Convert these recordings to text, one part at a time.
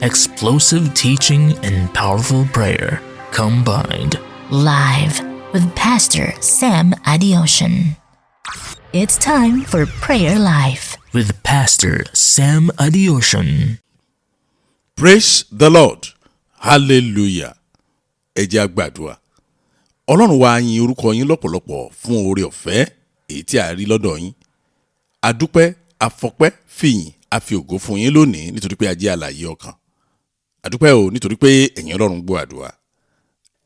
Explosive teaching and powerful prayer combined. Live with Pastor Sam Adeosun. It's time for PrayerLIfe with Pastor Sam Adeosun. Praise the Lord. Hallelujah. Ẹ jẹ́ a gbàdúrà. Ọlọ́run wa yìn orúkọ yín lọ́pọ̀lọpọ̀ fún oore ọ̀fẹ́ èyí tí a rí lọ́dọ̀ yín. A dúpẹ́, a fọpẹ́, fìyìn, a fi ògo fún yín lónìí nítorí pé a jẹ́ alààyè ọkàn. A dúpẹ́ o nítorí pé ẹ̀yin Ọlọ́run gbọ́ àdúrà.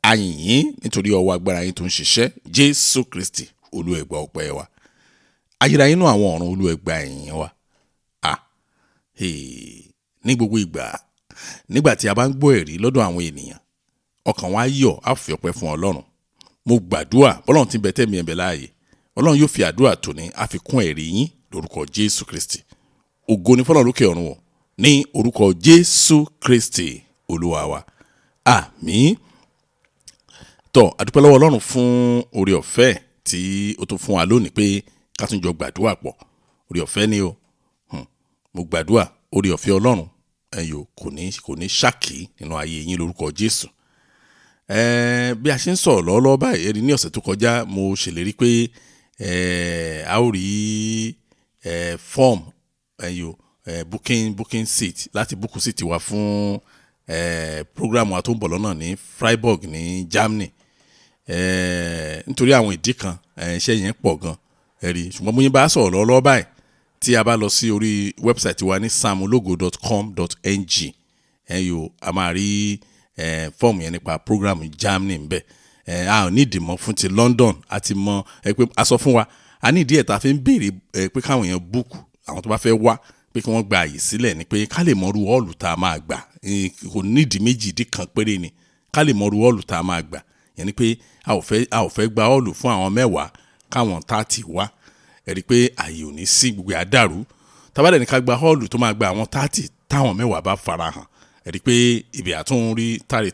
A yìn yín nítorí ọwọ́ agbára yín tó ń ṣiṣẹ́. Jésù Kristi Olúwa ẹ gbà ọpẹ́ wa. Ayérayé inú àwọn ọ̀run Olúwa ẹ gbà ìyìn wa. Ní gbogbo ìgbà nígbà tí a bá ń gbọ́ ẹ̀rí lọ́dọ̀ àwọn ènìyàn ọkàn wa yọ̀ á fi ọpẹ́ fún Ọlọ́run. Mo gbàdúrà bọ́lọ́run tí ń bẹ tẹ́mi ẹ̀bẹ̀ láàyè Ọlọ́run yóò fi àdúrà tòní àfikún ẹ̀rí yín lórúkọ Jésù Kristi. Ògo ni fọ́lọ́run lókè ọ̀run wọ̀ ní orúkọ Jésù Kristi Olúwa wa. Àmín. A dúpẹ́ lọ́wọ́ Ọlọ́run fún oore ọ̀fẹ́ tí ó tún fún wa lónìí pé ká tún jọ gbàdúrà pọ̀. Oore ọ̀fẹ́ ni o. Mo gbàdúrà oore ọ̀fẹ́ Ọlọ́run ẹ̀yọ̀ kò ní ṣákì nínú ayé yín lórúkọ Jésù. Bí a ṣe ń sọ̀rọ̀ lọ́wọ́lọ́wọ́ báyìí ẹ̀rí ní ọ̀sẹ̀ tó kọjá mo ṣèlérí pé a ó rí form ẹ̀yọ̀ booking seat láti book seat wa fún program wa tó ń bọ̀ lọ́nà ní Freiburg ní Germany. Nítorí àwọn ìdí kan iṣẹ́ yẹn pọ̀ gan ẹ̀rí ṣùgbọ́n mo yín bá sọ̀rọ̀ lọ́wọ́lọ́wọ́ báyìí tí a bá lọ sí orí website wa ní samulogo.com.ng ẹ̀yọ̀ a máa rí fọ́ọ̀mù yẹn nípa program Germany ńbẹ. A ò ní ìdìmọ̀ fún ti London àti mọ pé a sọ fún wa a ní ìdí ẹ̀ tá a fi ń béèrè pé káwọn èèyàn book àwọn tó bá fẹ́ wá pé kí wọ́n gba àyè sílẹ̀ ni pé ká lè mọ̀rú họ́ọ̀lù tá a máa gbà kò ní ìdí méjì ìdí kan péré ni ká lè mọ̀rú họ́ọ̀lù tá a máa gbà yẹn ni pé a ò fẹ́ gba họ́ọ̀lù fún àwọn 10 káwọn 30 wá ẹ̀rí pé àyè ò ní sí gbogbo àdàrú tábàdẹ̀ ní ká gba họ́ọ̀lù tó máa gba àwọn 30 táwọn 10 bá farahàn ẹ̀rí pé ibi àtún rí tàrí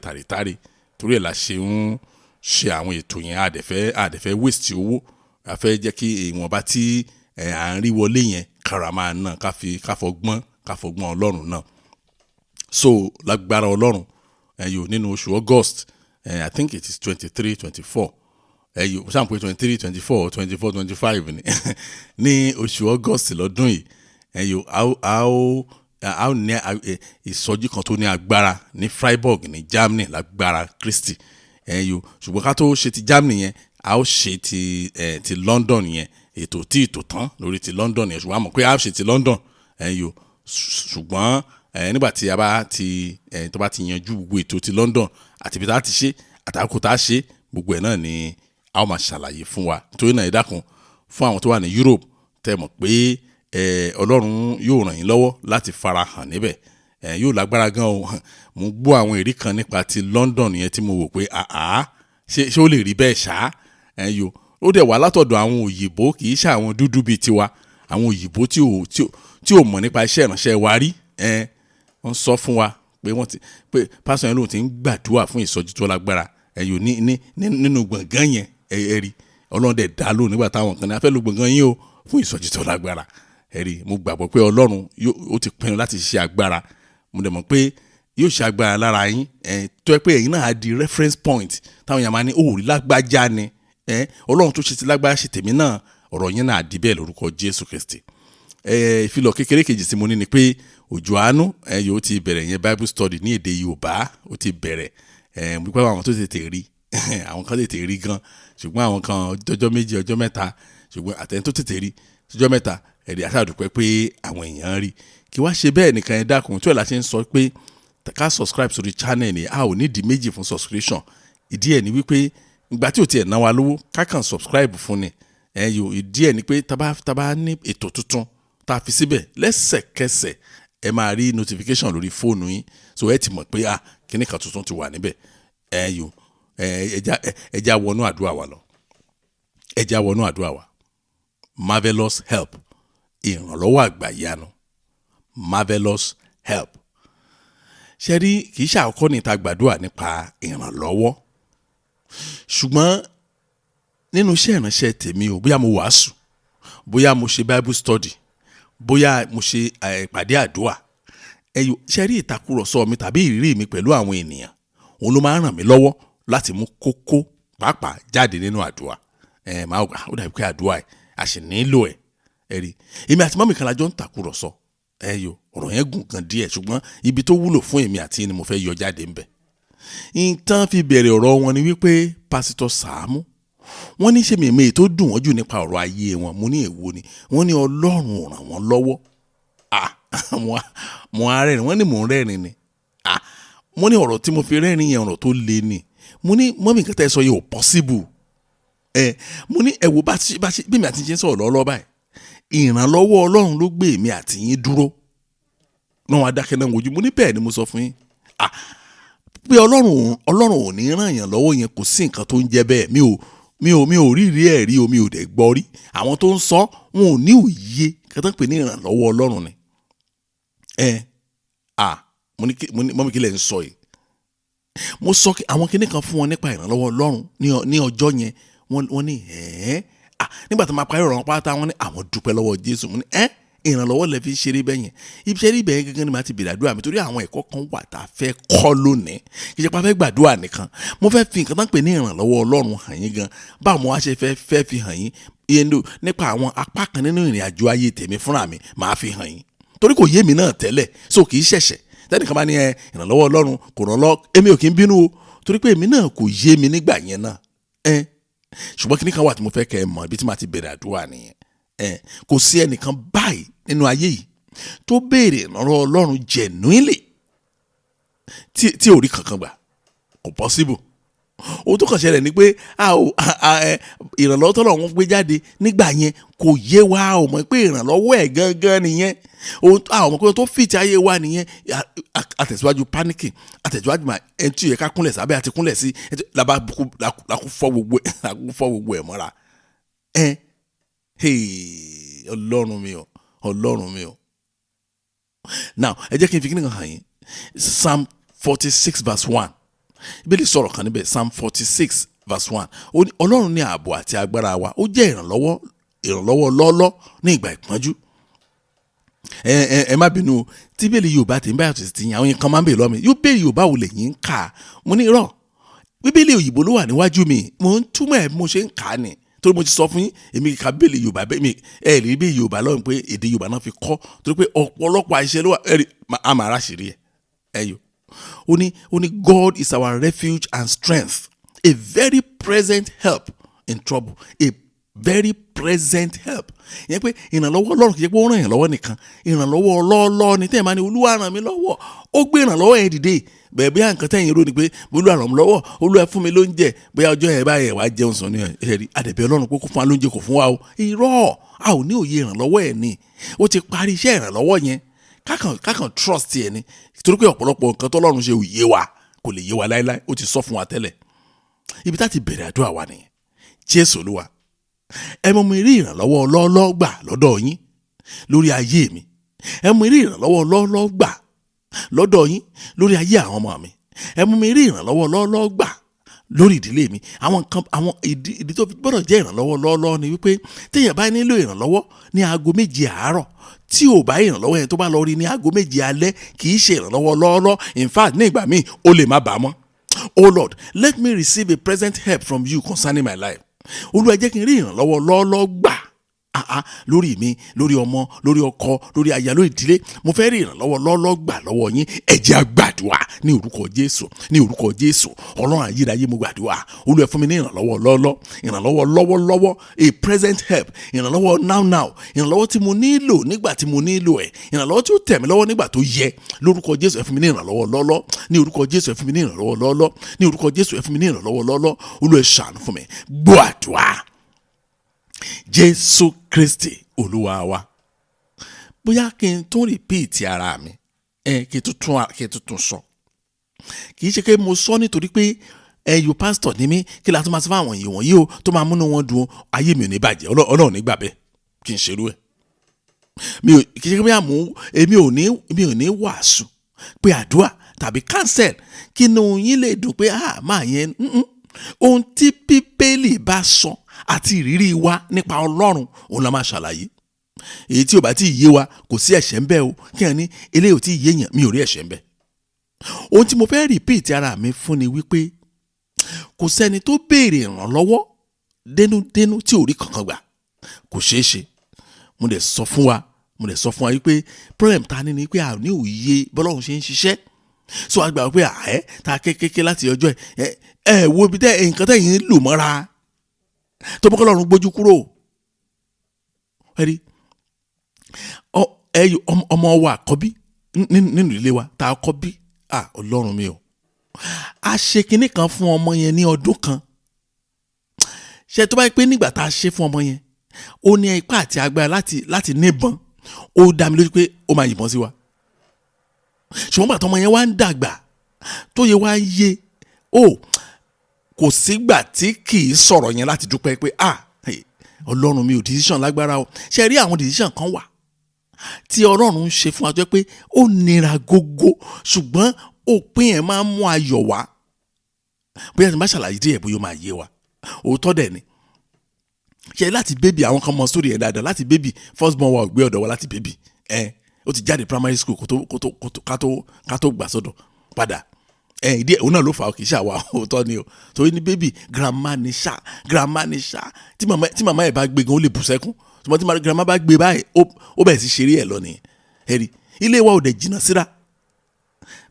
torí ẹ̀ la ṣe ń ṣe àwọn ètò yẹn àdẹ̀fẹ́ waste owó a fẹ́ jẹ́ kí ìwọ̀nba tí à ń rí wọlé yẹn karama náà káfọgbọ́n Ọlọ́run náà. So lágbára Ọlọ́run ẹ̀yọ̀ nínú oṣù August I think it is 23-24 ẹ̀yọ̀ sáà pé 23-24 24-25 ní oṣù August lọ́dún yìí ẹ̀yọ̀ a ó ní ìsọjí kan tó ní agbára ní Freiburg ní Germany lágbára Kristi ẹ̀yọ̀ ṣùgbọ́n ká tó ṣe ti Germany yẹn a ó ṣe ti London yẹn ètò tí ìtò tán lórí ti London yẹn ṣùgbọ́n a mọ̀ pé a ó ṣe ti London ẹ̀yọ̀ ṣùgbọ́n nígbà tí a bá tó bá ti yanjú gbogbo ètò ti London àti ibi tá a ti ṣe àtàkùn tá a ṣe gbogbo ẹ̀ náà ni a ó máa ṣàlàyé fún wa nítorí náà ẹ dákun fún àwọn tó wà ní Europe tẹ́ mọ̀ pé Ọlọ́run yóò ràn yín lọ́wọ́ láti farahàn níbẹ̀ yóò lágbára gan o. Mo gbọ́ àwọn èrí kan nípa ti London yẹn tí mo wò pé ṣé ó lè rí bẹ́ẹ̀ ṣá ẹ̀yọ́ ó dẹ̀ wá látọ̀dọ̀ àwọn òyìnbó kì í ṣe àwọn dúdú bíi tiwa àwọn òyìnbó tí ò mọ̀ nípa iṣẹ́ ìránṣẹ́ wa rí wọ́n sọ fún wa pé pásítọ̀ yẹn lòun ti ń gbàdúrà fún ìsọjí tó lágbára ẹ̀yọ́ nínú gbọ̀ngàn yẹn ẹ̀rí Ọlọ́run dẹ̀ dá lóhùn nígbà táwọn kan ní a fẹ́ lo gbọ̀ngàn yín o fún ìsọjí tó lágbára ẹ̀rí mo gbàgbọ́ pé Ọlọ́run ó ti pinnu láti ṣe agbára mo dẹ̀ mọ̀ pé yóò ṣe agbára lára yín tó yẹ pé ẹ̀yin náà á di reference point táwọn yàrá máa ní òòrí lágbájá ni Ọlọ́run tó ṣe ti lágbára ṣe tèmi náà ọ̀rọ̀ yín náà á di bẹ́ẹ̀ lórúkọ Jésù Kristi. Ìfilọ̀ kékeré kejì tí mo ní ni pé òjò àánú yóò ti bẹ̀rẹ̀ yẹn Bible study ní èdè Yorùbá ó ti bẹ̀rẹ̀ wípé àwọn tó tètè rí àwọn kan tètè rí gan ṣùgbọ́n àwọn kan ọjọ́ méjì ọjọ́ mẹ́ta ṣùgbọ́n àtẹ̀yìn tó tètè rí ọjọ́ mẹ́ta ẹ̀rí àṣàdùpẹ́ pé àwọn èèyàn rí kí wá ṣe bẹ́ẹ̀ nìkan ẹ dákun tí ọ̀la ṣe ń sọ pé ká subscribe sórí channel ni a ò ní ìdí méjì fún subscription ìdí ẹ̀ ni wípé ìgbà tí ò tiẹ̀ ná wa lówó ká kàn subscribe fún ni ìdí ẹ̀ ni pé tá ní ètò tuntun tá a fi síbẹ̀ lẹ́sẹ̀kẹsẹ̀ ẹ máa rí notification lórí fóònù yín so ẹ ti mọ̀ pé kíní kan tuntun ti wà níbẹ̀ ẹja wọnú àdúrà wa lọ ẹja wọnú àdúrà wa Marvellous help ìrànlọ́wọ́ àgbàyanu Marvellous help ṣe rí kì í ṣàkọ́kọ́ ní ta gbàdúrà nípa ìrànlọ́wọ́ ṣùgbọ́n nínú iṣẹ́ ìránṣẹ́ tèmi o bóyá mo wàásù bóyá mo ṣe Bible study bóyá mo ṣe ìpàdé àdúrà ẹ̀yọ́ ṣe rí ìtakùrọ̀sọ mi tàbí ìrírí mi pẹ̀lú àwọn ènìyàn òun ló máa ń ràn mí lọ́wọ́ láti mú kókó pàápàá jáde nínú àdúrà. Máa gbà ó dàbí pé àdúrà ẹ̀ a sì nílò ẹ̀ ẹ̀rí. èmi àti mọ́mì kan la jọ ń takùrọ̀sọ ẹ̀yọ́ ọ̀rọ̀ yẹn gùn gan díẹ̀ ṣùgbọ́n ibi tó wúlò fún èmi àti ni mo fẹ́ yọ jáde ńbẹ̀. ìtàn fi bẹ̀rẹ̀ ọ̀rọ̀ wọn ni wípé pásítọ̀ Sàámú wọ́n ní ṣe mèmí tó dùn wọ́n jù nípa ọ̀rọ̀ ayé wọn. mo ní èwo ni wọ́n ní Ọlọ́run ò ràn wọ́n lọ́wọ́. mo arẹ́rìn wọ́n ní mò ń rẹ́rìn ni. mo ní ọ̀rọ̀ tí mo fi rẹ́rìn yẹn ọ̀rọ̀ tó le ni. mo ní mọ́mì kan tẹ́ sọ yẹn ò possible. mo ní ẹ̀wò bí mi àti yín sọ̀rọ̀ lọ́wọ́ báyìí ìrànlọ́wọ́ Ọlọ́run ló gbé èmi àti yín dúró. náà wọ́n adákẹ́ náà wojú mo ní bẹ́ẹ̀ ni mo sọ fún yín. pé Ọlọ́run ò ní ràn yàn lọ́wọ́ yẹn kò sí nǹkan tó ń jẹ́ bẹ́ẹ̀. mi ò rí ẹ̀rí o mi ò dẹ̀ gbọ́ rí. àwọn tó ń sọ wọn ò ní òye kẹtàn pé ní ìrànlọ́wọ́ Ọlọ́run ni. mo ní kí lẹ̀ ń sọ yìí. mo sọ àwọn kinní kan fún wọn nípa ìrànlọ́wọ́ Ọlọ́run ní ọjọ́ yẹn wọ́n ní nígbà tó máa parí ọ̀rọ̀ wọn pátá wọ́n ní àwọn dúpẹ́ lọ́wọ́ Jésù. mo ní ìrànlọ́wọ́ lẹ fi ń ṣeré bẹ́yẹn ibi ṣe rí bẹ́ẹ̀ gẹ́gẹ́ ni màá ti bèrè àdúrà mi torí àwọn ẹ̀kọ́ kan wà tá a fẹ́ kọ́ lónìí kì í ṣe pé a fẹ́ gbàdúrà nìkan. mo fẹ́ fi nǹkan tán pè ní ìrànlọ́wọ́ Ọlọ́run hàn yín gan báwo mo wá ṣe fẹ́ fi hàn yín nípa àwọn apá kan nínú ìrìn àjò ayé tèmi fúnra mi màá fi hàn yín torí kò yé mi náà tẹ́lẹ̀ so kì í ṣẹ̀ṣẹ̀ tẹ́nìkan bá ní ìrànlọ́wọ́ Ọlọ́run kò ràn lọ́ èmi ò kí ń bínú o torí pé èmi náà kò yé mi nígbà yẹn náà ṣùgbọ́n kíní kan wà tí mo fẹ́ kẹ́ ẹ mọ̀ ibi tí màá ti bẹ̀rẹ̀ àdúrà nìyẹn. Kò sí ẹnìkan báyìí nínú ayé yìí tó béèrè ìrànlọ́wọ́ Ọlọ́run genuinely tí ò rí kankan gbà kò possible. ohun tó kàn ṣẹlẹ̀ ni pé ìrànlọ́wọ́ tọ́lọ́run gbé jáde nígbà yẹn kò yé wa ò mọ̀ pé ìrànlọ́wọ́ ẹ̀ gangan nìyẹn àwọn ọmọ tó fìtì ayé wa nìyẹn àtẹ̀síwájú panic àtẹ̀síwájú ẹni tí yẹ ká kúnlẹ̀ sábẹ́ àti kúnlẹ̀ sí làkú fọ́ gbogbo ẹ̀ mọ́ra. Ọlọ́run mi o. now ẹ jẹ́ kí n fi kíni kan hàn yín Psalm 46 verse 1 Bíbélì sọ̀rọ̀ kan níbẹ̀ Psalm 46 verse 1 ó ní Ọlọ́run ní ààbò àti agbára wa ó jẹ́ ìrànlọ́wọ́ lọ́ọ́lọ́ ní ìgbà ìpọ́njú. ẹ má bínú tí Bíbélì Yorùbá tí ń bá yàtọ̀ sí ti yàn àwọn yẹn kan máa ń bèèrè lọ́mí yóò Bíbélì Yorùbá wò lẹ́yìn ń kà á mo ní irọ́ Bíbélì òyìnbó ló wà níwájú mi mo ń túmọ̀ ẹ̀ bí mo ṣe ń kà á ni torí mo ti sọ fún yín èmi kà Bíbélì Yorùbá bẹ́ẹ̀ mi ẹ̀ rí Bíbélì Yorùbá lọ́rùn pé èdè Yorùbá náà fi kọ́ torí pé ọ̀pọ̀lọpọ̀ àìṣe ló wà ẹ̀rí àmà aráṣìírí ẹ̀yọ́ ó ní God is our refuge and strength, a very present help in trouble, a very present help. ìyẹn pé ìrànlọ́wọ́ Ọlọ́run kìí ṣe pé ó ràn yàn lọ́wọ́ nìkan ìrànlọ́wọ́ ọlọ́ọ̀lọ́ ni tẹ́ẹ̀ máa ní Olúwa ràn mí lọ́wọ́ ó gbé ìrànlọ́wọ́ yẹn dìde bẹ́ẹ̀ bí nǹkan tẹ́yìn rò ní pé Olúwa ràn mí lọ́wọ́ Olúwa fún mi lóúnjẹ bóyá ọjọ́ yẹn báyẹn wàá jẹun sàn ní ẹ̀rí àdẹ̀bẹ̀ Ọlọ́run pé kó fún wa lóúnjẹ kò fún wa o irọ́ a ò ní òye ìrànlọ́wọ́ ẹ̀ ni ó ti parí iṣẹ́ ìrànlọ́wọ́ yẹn kákan trust ẹ̀ ni torí pé ọ̀pọ̀lọpọ̀ nǹkan tọ́lọ́run ṣe ò yé wa kò lè yé wa láéláé ó ti sọ fún wa tẹ́lẹ̀ ibi tá ti bẹ̀rẹ̀ àdúrà wa nìyẹn Jésù Olúwa ẹ mọ mi rí ìrànlọ́wọ́ ọlọ́ọ̀lọ́ gbà lọ́dọ̀ yín lórí ayé mi ẹ mọ mi rí ìrànlọ́wọ́ ọlọ́ọ̀lọ́ gbà lọ́dọ̀ yín lórí ayé àwọn ọmọ mi ẹ mọ mi rí ìrànlọ́wọ́ ọlọ́ọ̀lọ́ gbà lórí ìdílé mi àwọn ìdí tó gbọ́dọ̀ jẹ́ ìrànlọ́wọ́ ọlọ́ọ̀lọ́ ni wípé téèyàn bá nílò ìrànlọ́wọ́ ní aago 7 àárọ̀ tí ò bá ìrànlọ́wọ́ yẹn tó bá lọ rí ní aago 7 alẹ́ kì í ṣe ìrànlọ́wọ́ ọlọ́ọ̀lọ́ in fact ní ìgbà míì ó lè má bàá mọ́. Oh Lord, let me receive a present help from you concerning my life. Olúwa jẹ́ kí n rí ìrànlọ́wọ́ lọ́ọ́lọ́ gbà lórí mi lórí ọmọ lórí ọkọ lórí aya lórí ìdílé mo fẹ́ rí ìrànlọ́wọ́ lọ́ọ́lọ́ gbà lọ́wọ́ yín ẹ jẹ́ a gbàdúrà ní orúkọ Jésù ní orúkọ Jésù Ọlọ́run ayérayé mo gbàdúrà Olúwa fún mi ní ìrànlọ́wọ́ lọ́ọ́lọ́ ìrànlọ́wọ́ lọ́wọ́lọ́wọ́ a present help ìrànlọ́wọ́ now ìrànlọ́wọ́ tí mo nílò nígbà tí mo nílò ẹ̀ ìrànlọ́wọ́ tí ó tẹ̀ mí lọ́wọ́ nígbà tó yẹ lórúkọ Jésù ẹ fún mi ní ìrànlọ́wọ́ lọ́ọ́lọ́ ní orúkọ Jésù ẹ fún mi ní ìrànlọ́wọ́ lọ́ọ́lọ́ ní orúkọ Jésù ẹ fún mi ní ìrànlọ́wọ́ lọ́ọ́lọ́ Olúwa ẹ ṣàánú fún mi gbọ́ àdúrà Jésù Kristi Olúwa wa. Bóyá kí n tún repeat ara mi kí n tún sọ kì í ṣe pé mo sọ nítorí pé ẹ̀yọ́ pásítọ̀ ní mí kí la tún máa sọ fún àwọn èèyàn wọ̀nyí o tó máa múnú wọn dùn ayé mi ò ní bàjẹ́ Ọlọ́run nígbà bẹ́ẹ̀ kí n ṣerú ẹ̀ kì í ṣe pé èmi ò ní wàásù pé àdúrà tàbí cancel kí inú yín lè dùn pé máa yẹn ohun tí Bíbélì bá sọ àti ìrírí wa nípa Ọlọ́run òun la máa ṣàlàyé èyí tí ò bá tí ì yé wa kò sí ẹ̀ṣẹ̀ ń bẹ o, kí ẹ̀ ní eléyìí ò tí ì yé yàn mi ò rí ẹ̀ṣẹ̀ ń bẹ. Ohun tí mo fẹ́ repeat ara mi fún ni wípé kò sẹ́ni tó béèrè ìrànlọ́wọ́ dénúdénú tí ò rí kankan gbà, kò ṣeé ṣe. mo dẹ̀ sọ fún wa wípé problem ta ni pé a ní òye bọ́lọ́run ṣe ń ṣiṣẹ́. So a gbà pé ta kékeré láti ọjọ́ ẹ wo ibi tẹ́ nǹkan tẹ́yìn lò mọ́ra tó bọ́ kọ́lọ́run gbójú kúrò. ẹ rí ọmọ wa àkọ́bí nínú ilé wa tá a kọ́ bí ọlọ́run mi o, a ṣe kinní kan fún ọmọ yẹn ní ọdún kan. ṣe tó bá yẹ pé nígbà tá a ṣe fún ọmọ yẹn ó ní ipá àti agbára láti níbọn, ó dá mi lójú pé ó máa yìnbọn sí wa. ṣùgbọ́n bàtà ọmọ yẹn wá ń dàgbà tó yẹ wá yé kò sígbà tí kì í sọ̀rọ̀ yẹn láti dúpẹ́ pé ọlọ́run mi ò decision lágbára o. ṣe rí àwọn decision kan wà tí ọlọ́run ń ṣe fún wa jẹ́ pé ó nira gógó ṣùgbọ́n òpin ẹ̀ máa ń mú ayọ̀ wá. bóyá tí n bá ṣàlàyé díẹ̀ bóyá ó máa yé wa, òótọ́ dẹ̀ ni. ṣe láti bébì àwọn kan mọ sórí ẹ̀ dáadáa, láti bébì first born wa ò gbé ọ̀dọ̀ wa láti bébì ó ti jáde primary school ká tó gbà sọ́dọ̀ padà. ìdí òun náà ló fà á kì í ṣàwà, òótọ́ ni o. torí ní bébì grandma ni ṣá tí màmá ẹ̀ bá gbé gan ó lè bù sẹ́kún, ṣùgbọ́n tí grandma bá gbé báyìí ó bẹ̀rẹ̀ sí ṣeré ẹ̀ lọ nìyẹn. ẹ̀rí ilé wa ò dẹ̀ jìnnà síra.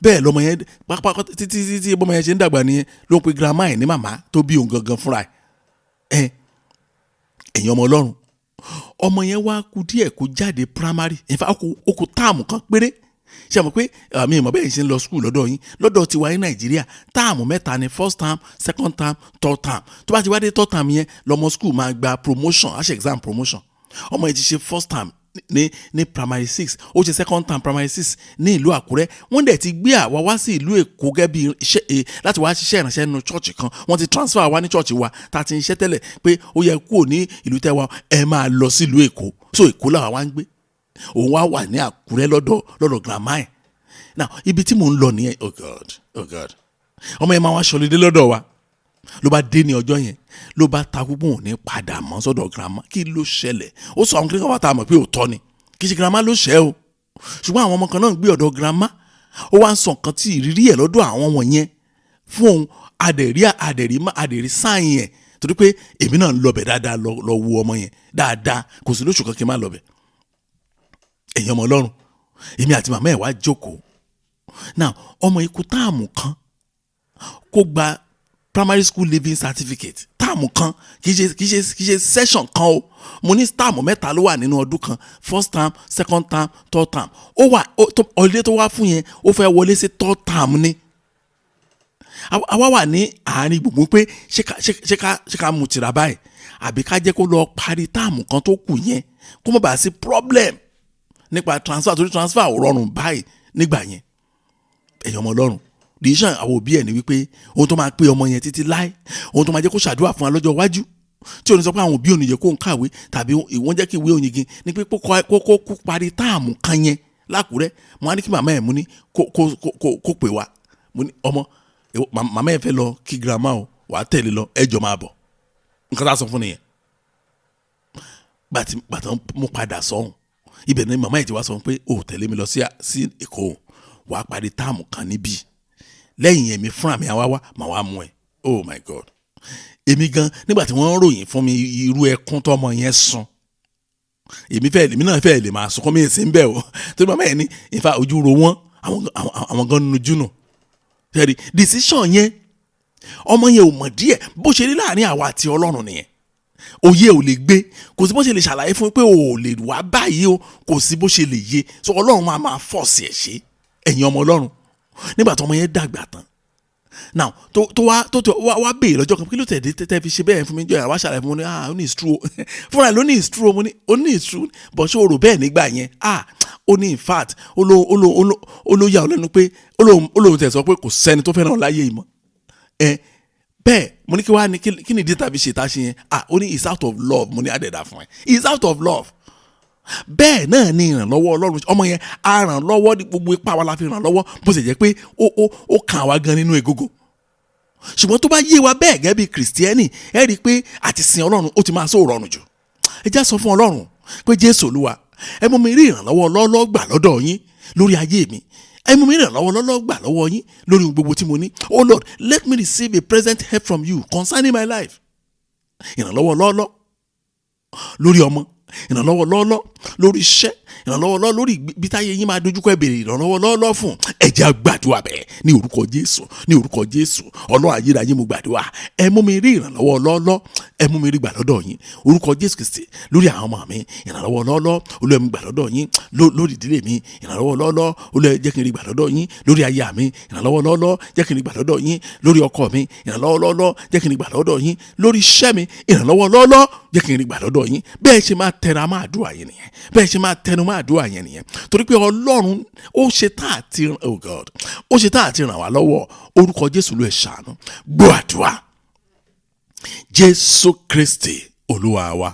bẹ́ẹ̀ lọmọ yẹn pápá títí bọ́mọ yẹn ṣe ń dàgbà nìyẹn ló ń pe grandma ẹ̀ ní màmá tó bí òun gangan fúnra ẹ̀. ẹ̀yin ọmọ ọlọ́run, ọmọ yẹn wá kú díẹ̀ kó jáde primary, in fact ó kú táàmù kan péré. ṣe àmọ́ pé àmì ìmọ̀ bẹ́ẹ̀ ṣe ń lọ school lọ́dọ̀ yín, lọ́dọ̀ tiwa ní Nàìjíríà táàmù 3 ni, first term, second term, third term. tó bá ti wá dé third term yẹn lọ́mọ school máa gba promotion, á ṣe exam promotion. ọmọ yẹn ti ṣe first term ní primary 6, ó ṣe second term primary 6 ní ìlú Àkúrẹ́. wọ́n dẹ̀ ti gbé àwa wá sí ìlú Èkó gẹ́bí iṣẹ́ láti wá ṣiṣẹ́ ìrànṣẹ́ nínú chọ́ọ̀chì kan. wọ́n ti transfer wa ní chọ́ọ̀chì wa tá a ti ń ṣiṣẹ́ tẹ́lẹ̀ pé ó yẹ kúrò ní ìlú tẹ́wa ẹ máa lọ sí ìlú Èkó. so Èkó làwa wá ń gbé, òun wá wà ní Àkúrẹ́ lọ́dọ̀ grandma ẹ̀. now ibi tí mò ń lọ nìyẹn. oh God ọmọ yẹn máa wá ṣọlidé lọ́dọ̀ wa. ló bá dé ní ọjọ́ yẹn ló bá takú pé òun ní padà mọ́ sọ́dọ̀ grandma. kí ló ṣẹlẹ̀? ó sọ àwọn kékeré kan wá tá a mọ̀ pé òótọ́ ni, kì í ṣe grandma ló ṣẹ́ o, ṣùgbọ́n àwọn ọmọ kan náà ń gbé ọ̀dọ̀ grandma. ó wá ń sọ nǹkan tí ìrírí ẹ̀ lọ́dọ̀ àwọn wọ̀nyẹn fún òun. adẹ̀rí sáyìn ẹ̀ torí pé èmi náà ń lọbẹ̀ dáadáa lọ wo ọmọ yẹn dáadáa, kò sí lóṣù kan kí n má lọbẹ̀. ẹ̀yin ọmọ ọlọ́run, èmi àti màmá ẹ̀ wá jókòó. now ọmọ ikú táàmù kan kó gba primary school leaving certificate, táàmù kan kì í ṣe session kan o. mo ní táàmù 3 ló wà nínú ọdún kan, first term, second term, third term. ọdún tó wá fún yẹn ó fẹ́ wọlé sí third term ni. àwa wà ní àárín gbùngbùn pé ṣé ká mú tìrà báyìí àbí ká jẹ́ kó lọ parí táàmù kan tó kù yẹn kó má bàa sí problem nípa transfer, torí transfer ò rọrùn báyìí nígbà yẹn. ẹ̀yin ọmọ ọlọ́run, decision àwọn òbí ẹ̀ ni wípé ohun tó máa pé ọmọ yẹn títí láé, ohun tó máa jẹ́ kó ṣàdúrà fún wa lọ́jọ́ iwájú, tí ò ní sọ pé àwọn òbí òní yẹ kó ń kàwé tàbí wọ́n jẹ́ kí ìwé òyìngin ní pé kó parí táàmù kan yẹn l'Ákúrẹ́. mo á ní kí màmá ẹ̀ mú ní kó pè wá. mo ní ọmọ màmá ẹ̀ fẹ́ lọ kí grandma o, wà á tẹ̀lé lọ, ẹjọ́ máa bọ̀. nǹkan tá a sọ fún nìyẹn. gbàtà mo padà sọ́hùn, ibẹ̀ ni màmá ẹ̀ ti wá sọ pé ó tẹ̀lé mi lọ sí Èkó, wà á parí táàmù kan níbí, lẹ́yìn yẹn mi fúnra mi àwa wá màá wá mú ẹ. oh my God. èmi gan nígbà tí wọ́n ń ròyìn fún mi irú ẹkún tọmọ yẹn sun, èmi náà fẹ́ lè máa sunkún mi sí ń bẹ̀ o. tó màmá yẹn ní ìfà ojú ro wọn àwọn gan nínú júnù. ṣẹ́rí decision yẹn ọmọ yẹn ò mọ̀ díẹ̀ bó ṣe rí láàrin àwa àti Ọlọ́run nìyẹn. òye ò lè gbé, kò sí bó ṣe lè ṣàlàyé fún pé ò lè wá báyìí o, kò sí bó ṣe lè yé. so Ọlọ́run máa fọ́ọ̀sì ẹ̀ ṣe. ẹ̀yin ọmọ Ọlọ́run, nígbà tó ọmọ yẹn dàgbà tán, now tó wá béèrè lọ́jọ́ kan kí ló tẹ̀ fi ṣe bẹ́ẹ̀ fún mi jọ àwa ṣàlàyé fún mi ní ó ní it's true fúnra ẹ̀ ló ní it's true. mo ní ó ní it's true but ṣé o rò bẹ́ẹ̀ nígbà yẹn? ó ní in fact ó ló yà ọ́ lẹ́nu pé ó lóun tẹ̀ sọ pé kò sẹ́ni tó fẹ́ràn láyé ìmọ̀ bẹ́ẹ̀. mo ní kí wàá ní kí ni ìdí tàbí ṣe tá a ṣe yẹn? ó ní it's out of love. mo ní àdẹ̀dà fún ẹ, it's out of love. bẹ́ẹ̀ náà ni ìrànlọ́wọ́ Ọlọ́run. ọmọ yẹn a ràn lọ́wọ́ ní gbogbo ipá wa la fi ràn lọ́wọ́, bó ṣe jẹ́ pé ó kàn wá gan nínú egungun. ṣùgbọ́n tó bá yé wa bẹ́ẹ̀ gẹ́gẹ́ bí kìrìsìtẹ́nì, ẹ rí i pé àti sin Ọlọ́run ó ti máa sọ rọrùn jù. ẹ já sọ fún Ọlọ́run pé Jésù Olúwa ẹ mú mi rí ìrànlọ́wọ́ lọ́ọ́lọ́ gbà lọ́dọ̀ yín lórí ayé mi, ẹ mú mi rí ìrànlọ́wọ́ lọ́ọ́lọ́ gbà lọ́wọ́ yín lórí gbogbo tí mo ní. Oh Lord, let me receive a present help from you concerning my life. Ìrànlọ́wọ́ lọ́ọ́lọ́ lórí ọmọ, ìrànlọ́wọ́ lọ́ọ́lọ́ lórí iṣẹ́, ìrànlọ́wọ́ lọ́ọ́lọ́ lórí ibi táyé yín máa dojúkọ ẹ béèrè ìrànlọ́wọ́ lọ́ọ́lọ́ fún. ẹ jẹ́ á gbàdúrà bẹ́ẹ̀ ní orúkọ Jésù, ní orúkọ Jésù. Ọlọ́run ayérayé mo gbàdúrà, ẹ mú mi rí ìrànlọ́wọ́ lọ́ọ́lọ́, ẹ mú mi rí gbà lọ́dọ̀ yín orúkọ Jésù Kristi. Lórí àwọn ọmọ mi ìrànlọ́wọ́ lọ́ọ́lọ́ Olúwa mú gbà lọ́dọ̀ yín. Lórí ìdílé mi ìrànlọ́wọ́ lọ́ọ́lọ́ Olúwa jẹ́ kí n rí gbà lọ́dọ̀ yín. Lórí aya mi ìrànlọ́wọ́ lọ́ọ́lọ́ jẹ́ kí n rí gbà lọ́dọ̀ yín. Lórí ọkọ mi ìrànlọ́wọ́ lọ́ọ́lọ́ jẹ́ kí n rí gbà lọ́dọ̀ yín. Lórí iṣẹ́ mi ìrànlọ́wọ́ lọ́ọ́lọ́ jẹ́ kí n rí gbà lọ́dọ̀ yín. Bẹ́ẹ̀ ṣe máa tẹra máa àdúrà yẹn nìyẹn, bẹ́ẹ̀ ṣe máa tẹnu máa àdúrà yẹn nìyẹn. Torí pé Ọlọ́run ó ṣe tá àti ràn wá lọ́wọ́. Orúkọ Jésù ló ẹ̀ ṣàánú. Gbọ́ àdúrà Jésù Kristi Olúwa wa.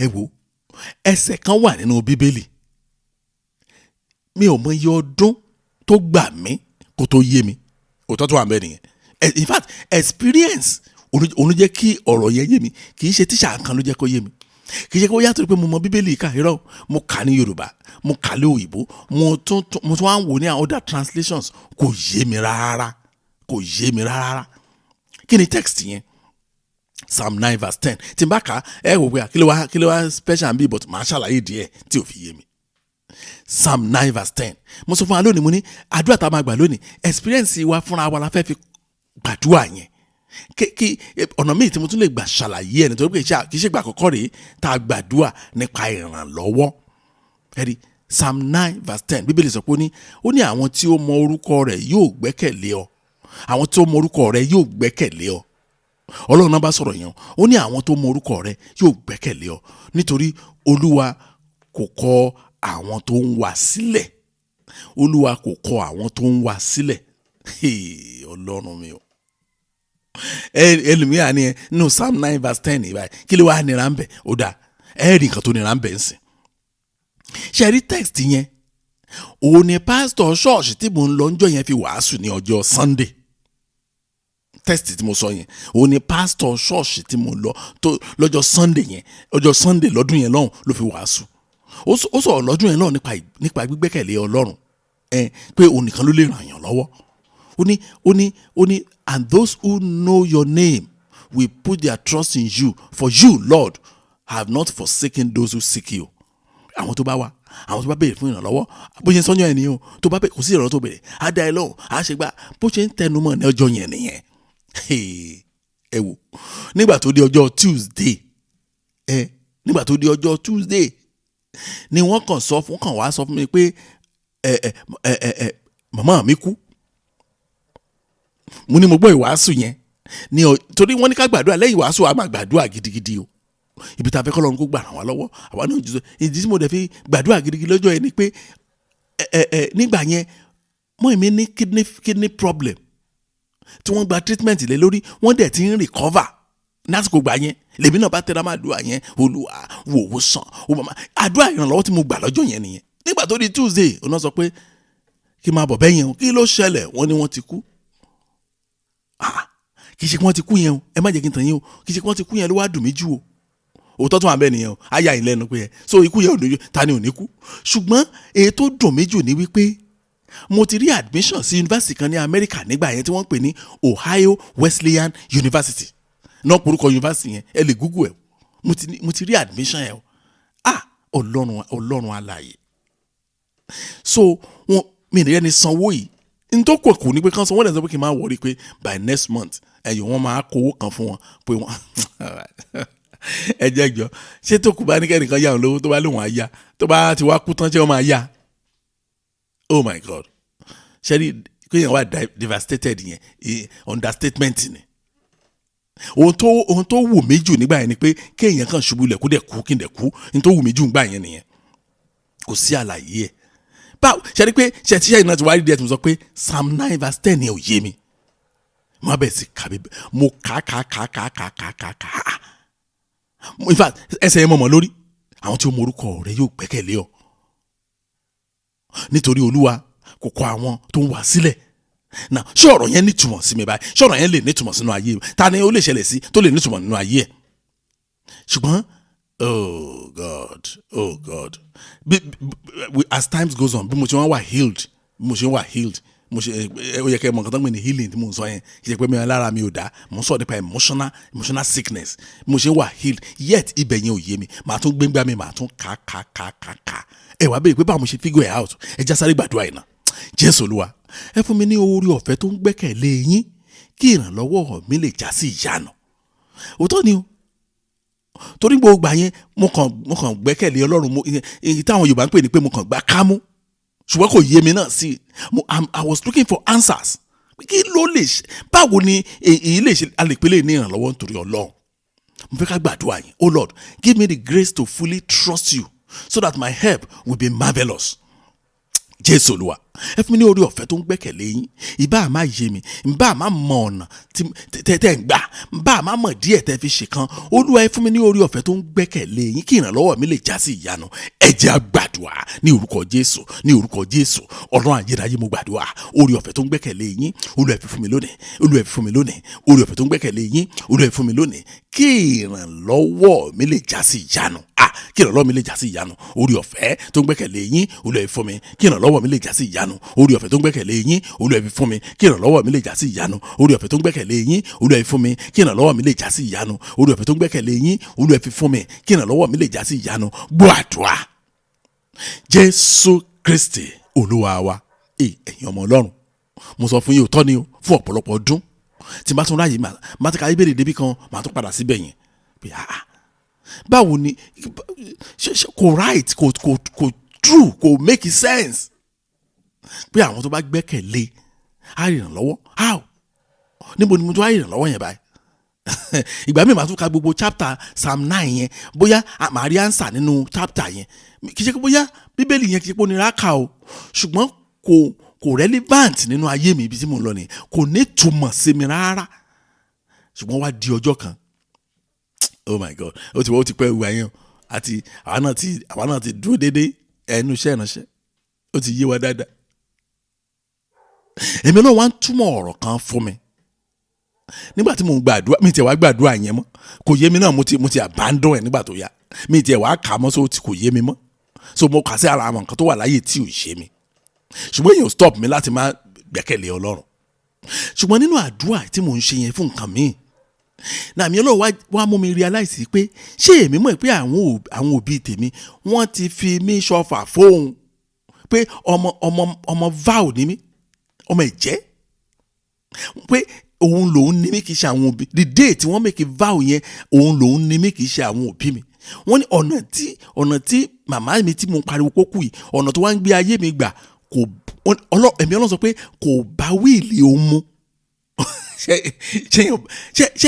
Ẹ wo ẹsẹ̀ kan wà nínú Bíbélì, mi ò mọ iye ọdún tó gbà mí kó tó yé mi. Òótọ́ tó wà ńbẹ̀ nìyẹn. In fact experience òun jẹ́ kí ọ̀rọ̀ yẹn yé mi, kì í ṣe tíṣà kan ló jẹ́ kó yé mi. Kì í ṣe kó yàtọ̀ pé mo mọ Bíbélì ká irọ́, mo kà ní Yorùbá, mo kà ní òyìnbó, mo tún wá ń wò ní àwọn other translations. Kò yé mi rárá, kò yé mi rárá. Kí ni text yẹn? Psalm 9 verse 10. Tí n bá kà ẹ wò pé kí ló wá special bí, but màá ṣàlàyé díẹ̀ tí ò fi yé mi. Psalm 9 verse 10. Mo sọ fún wa lónìí, mo ní àdúrà tá a máa gbà lónìí, experience wa fúnra wa la fẹ́ fi gbàdúrà yẹn. Kí ọ̀nà míì tí mo tún lè gbà ṣàlàyé ẹ̀ nítorí pé kì í ṣe gbà àkọ́kọ́ rèé tá a gbàdúrà nípa ìrànlọ́wọ́. Ẹ̀rí Psalm 9 verse 10 Bíbélì sọ pé ó ní àwọn tí ó mọ orúkọ rẹ̀ yóò gbẹ́kẹ̀lé ọ. Àwọn tí ó mọ orúkọ rẹ̀ yóò gbẹ́kẹ̀lé ọ. Ọlọ́run náà bá sọ̀rọ̀ yẹn, ó ní àwọn tó mọ orúkọ rẹ̀ yóò gbẹ́kẹ̀lé ọ. Nítorí Olúwa kò kọ̀ àwọn tó ń wá sílẹ̀. Olúwa kò kọ̀ àwọn tó ń wá sílẹ̀. Ọlọ́run mi o. Ẹlòmíà ni nínú Psalm 9 verse 10 ní báyìí, kí ló wá nira ń bẹ̀? Ó dáa, rí nǹkan tó nira ń bẹ̀ ń sìn. Ṣé rí text yẹn? Òun ni pásítọ̀ ṣọ́ọ̀ṣì tí mò ń lọ ńjọ́ yẹn fi wàásù ní ọjọ́ Sunday. Text tí mo sọ yẹn, òun ni pásítọ̀ ṣọ́ọ̀ṣì tí mò ń lọ lọ́jọ́ Sunday yẹn, ọjọ́ Sunday lọ́dún yẹn lọ́hùn ló fi wàásù. Ó sọ̀rọ̀ lọ́dún yẹn lọ́hùn nípa gbígbẹ́kẹ̀lé Ọlọ́run, pé òun nìkan ló lè ràn yàn lọ́wọ́. Ó ní and those who know your name will put their trust in you, for you, Lord, have not forsaken those who seek you. Àwọn tó bá wá, àwọn tó bá béèrè fún ìrànlọ́wọ́, bó ṣe ń sọ́yàn ẹni o, tó bá béèrè kò sí ìrànlọ́wọ́ tó béèrè, á dá ẹ lọ́wọ́, á ṣe gbà, bó ṣe ń tẹnumọ́ ní ọjọ́ yẹn nìyẹn. Ẹ wò, nígbà tó di ọjọ́ Tuesday, ni wọ́n kàn wá sọ fún mi pé màmá mi kú. Mo ní mo gbọ́ ìwàásù yẹn torí wọ́n ní ká gbàdúrà lẹ́yìn ìwàásù a máa gbàdúrà gidigidi o. Ibi tá a fẹ́ kọ́ lọ́run kó gbà ràn wá lọ́wọ́, àwa náà jù sọ ìdí tí mo dẹ̀ fi gbàdúrà gidigidi lọ́jọ́ yẹn ni pé nígbà yẹn mọ́ èmi ní kidney problem tí wọ́n gba treatment lé lórí, wọ́n dẹ̀ ti ń recover lásìkò gbà yẹn. Lèmi náà bá tẹ́ra máa dùn àyẹn, Olúwa wò ó sàn ó bá máa àdúrà ìrànlọ́wọ́ tí mo gbà lọ́jọ́ yẹn nìyẹn. Nígbà tó di Tuesday òun náà sọ pé kí n máa bọ̀ bẹ́yẹn o, kí ló ṣẹlẹ̀? Wọ́n ní wọ́n ti kú. Kì í ṣe kí wọ́n ti kú yẹn o, ẹ má jẹ́ kí n tàn yín o, kì í ṣe kí wọ́n ti kú yẹn ló wá dùn mí jù o. Òótọ́ tó wà bẹ́ẹ̀ nìyẹn o, ayà yín lẹ́nu pé yẹn so ikú yẹn ò ní ta ni ò ní kú. Ṣùgbọ́n èyí tó dùn mí jù ni wípé mo ti rí admission sí yunifásitì kan ní Amẹ́ríkà nígbà yẹn tí wọ́n pè ní Ohio Wesleyan University. Náà porúkọ yunifásitì yẹn ẹ lè Google ẹ̀, mo ti rí admission yẹn o. Ọlọ́run alààyè. So mi nìyẹn ni sanwó yìí ntọ́kọ̀ kò ní pé kán sọ wọ́n lè sọ pé kí n máa wọrí pé by next month wọ́n máa kówó kan fún wọn pé wọ́n ẹ jẹ́ jọ ṣé tó kù bá ní kẹ́nìkan yá òun lówó tó bá lóun á yá tó bá ti wá kú tán ṣé wọ́n máa yá. Oh my God, ṣe rí kéèyàn wà devastated yẹn understatement ni. Ohun tó wù mí jù nígbà yẹn ni pé kéèyàn kan ṣubú lẹ̀ kó dẹ̀ kú kí n dẹ̀ kú ní tó wù mí jù nígbà yẹn nìyẹn. Kò sí àlàyé ẹ̀. Báwo ṣe rí pé ṣe tíṣẹ́ iná ti wáyé díẹ̀ tí mo sọ pé Psalm 9 verse 10 yẹn ò yé mi. Mo bẹ̀ sí kàbí mo kà. In fact ẹsẹ̀ yẹn mọ̀mọ́ lórí àwọn tí ó mọ orúkọ rẹ̀ yóò gbẹ́kẹ̀lé ọ. Nítorí Olúwa kò kọ̀ àwọn tó ń wá sílẹ̀. Now ṣé ọ̀rọ̀ yẹn nítumọ̀ sí mi báyìí? Ṣé ọ̀rọ̀ yẹn lè nítumọ̀ sínú ayé? Ta ni ó lè ṣẹlẹ̀ sí tó lè nítumọ̀ nínú ayé ẹ̀? Ṣùgbọ́n Oh God. As times goes on, bí mo ṣe wá wà healed, mo ṣe ó yẹ kẹ́ mọ̀ nǹkan tó ń pè ní healing tí mo ń sọ yẹn, kì í ṣe pé mi lára mi ò dá, mo ń sọ nípa emotional sickness, mo ṣe wà healed, yet ibẹ̀ yẹn ò yé mi, màá tún gbégbá mi, màá tún ká. Ẹ wá bẹ́ẹ̀ pé báwo mo ṣe figure it out, ẹ já sáré gbàdúrà yìí náà. Jésù Olúwa, ẹ fún mi ní oore ọ̀fẹ́ tó ń gbẹ́kẹ̀lé yín kí ìrànlọ́wọ́ mi lè já sí ìyanu. Òótọ́ ni o, torí gbogbo yẹn mo kàn gbẹ́kẹ̀lé Ọlọ́run, èyí táwọn Yorùbá ń pè ní pé mo kàn gbá kámú, ṣùgbọ́n kò yé mi náà sí I was looking for answers. Kí ló lè ṣe, báwo ni èyí lè ṣe, a lè pélé ní ìrànlọ́wọ́ nítorí Ọlọ́run. Mo fẹ́ ká gbàdúrà yín. Oh Lord, give me the grace to fully trust you so that my help will be marvelous. Jésù Olúwa, ẹ fún mi ní oore ọ̀fẹ́ tó ń gbẹ́kẹ̀lé yín, ìbá àmá yé mi, ìbá àmá mọ ọ̀nà tẹ́ ń gbà, ìbá àmá mọ̀ díẹ̀ tẹ́ fi ṣe kan. Olúwa, ẹ fún mi ní oore ọ̀fẹ́ tó ń gbẹ́kẹ̀lé yín kí ìrànlọ́wọ́ mi lè já sí ìyanu. Ẹ jẹ́ á gbàdúrà ní orúkọ Jésù, ní orúkọ Jésù. Ọlọ́run ayérayé, mo gbàdúrà oore ọ̀fẹ́ tó ń gbẹ́kẹ̀lé yín, Olúwa ẹ fi fún mi lónìí, Olúwa ẹ fi fún mi lónìí. Oore ọ̀fẹ́ tó ń gbẹ́kẹ̀lé yín, Olúwa ẹ fi fún mi lónìí kí ìrànlọ́wọ́ mi lè já sí ìyanu. Kí ìrànlọ́wọ́ mi lè já sí ìyanu. Oore ọ̀fẹ́ tó ń gbẹ́kẹ̀lé yín, Olúwa ẹ fi fún mi kí ìrànlọ́wọ́ mi lè já sí ìyanu. Oore ọ̀fẹ́ tó ń gbẹ́kẹ̀lé yín, Olúwa ẹ fi fún mi kí ìrànlọ́wọ́ mi lè já sí ìyanu. Oore ọ̀fẹ́ tó ń gbẹ́kẹ̀lé yín, Olúwa ẹ fi fún mi kí ìrànlọ́wọ́ mi lè já sí ìyanu. Oore ọ̀fẹ́ tó ń gbẹ́kẹ̀lé yín, Olúwa ẹ fi fún mi kí ìrànlọ́wọ́ mi lè já sí ìyanu. Gbọ́ àdúrà. Jésù Kristi Olúwa wa. Ẹ̀yin ọmọ Ọlọ́run, mo sọ fún yín òótọ́ ni o, fún ọ̀pọ̀lọpọ̀ ọdún tí bá tún ráyè má ti ka ìbéèrè débi kan, má tún padà síbẹ̀ yẹn pé báwo ni kò right, kò true, kò make sense pé àwọn tó bá gbẹ́kẹ̀lé á rí ìrànlọ́wọ́. How? Níbo ni mo tún á rí ìrànlọ́wọ́ yẹn báyìí? Ìgbà míì màá tún ka gbogbo chapter Psalm 9 yẹn, bóyá màá rí answer nínú chapter yẹn. Kì í ṣe pé bóyá bíbélì yẹn kì í ṣe pé ó nira kà o, ṣùgbọ́n kò relevant nínú ayé mi ibi tí mo ń lọ ni, kò ní túmọ̀ sí mi rárá. Ṣùgbọ́n wá di ọjọ́ kan, oh my God, ó ti pẹ́ ìwà yẹn àti àwa náà ti dúró déédéé ẹnu iṣẹ́ ìránṣẹ́, ó ti yé wa dáadáa. Èmi náà wá ń túmọ̀ ọ̀rọ̀ kan fún mi nígbà tí mo ń gbàdúrà. Mi tiẹ̀ wá gbàdúrà yẹn mọ́, kò yé mi náà, mo ti abandon ẹ̀ nígbà tó yá. Mi tiẹ̀ wá kà mọ́, so kò yé mi mọ́, so mo kà sí ara àwọn nǹkan tó wà láyé tí ò ṣe mi. Ṣùgbọ́n èèyàn stop mi láti má gbẹ́kẹ̀lé Ọlọ́run. Ṣùgbọ́n nínú àdúrà tí mò ń ṣe yẹn fún nǹkan míì, nàmí Ọlọ́run wá mú mi realize pé ṣé èmi mọ̀ pé àwọn òbí tèmi wọ́n ti fi mí ṣọfà fóun, pé ọmọ vow ní mí, ọmọ ẹ̀jẹ́, pé òun lòun ní mí kì í ṣe àwọn òbí. The day tí wọ́n make vow yẹn, òun lòun ní mí kì í ṣe àwọn òbí mi. Wọ́n ní ọ̀nà tí màmá mi tí mo ń pariwo kókù yìí, ọ̀nà tó wá ń gbé ayé mi gbà, ẹ̀mí Ọlọ́run sọ pé kò bá wíìlì òun mu. ṣé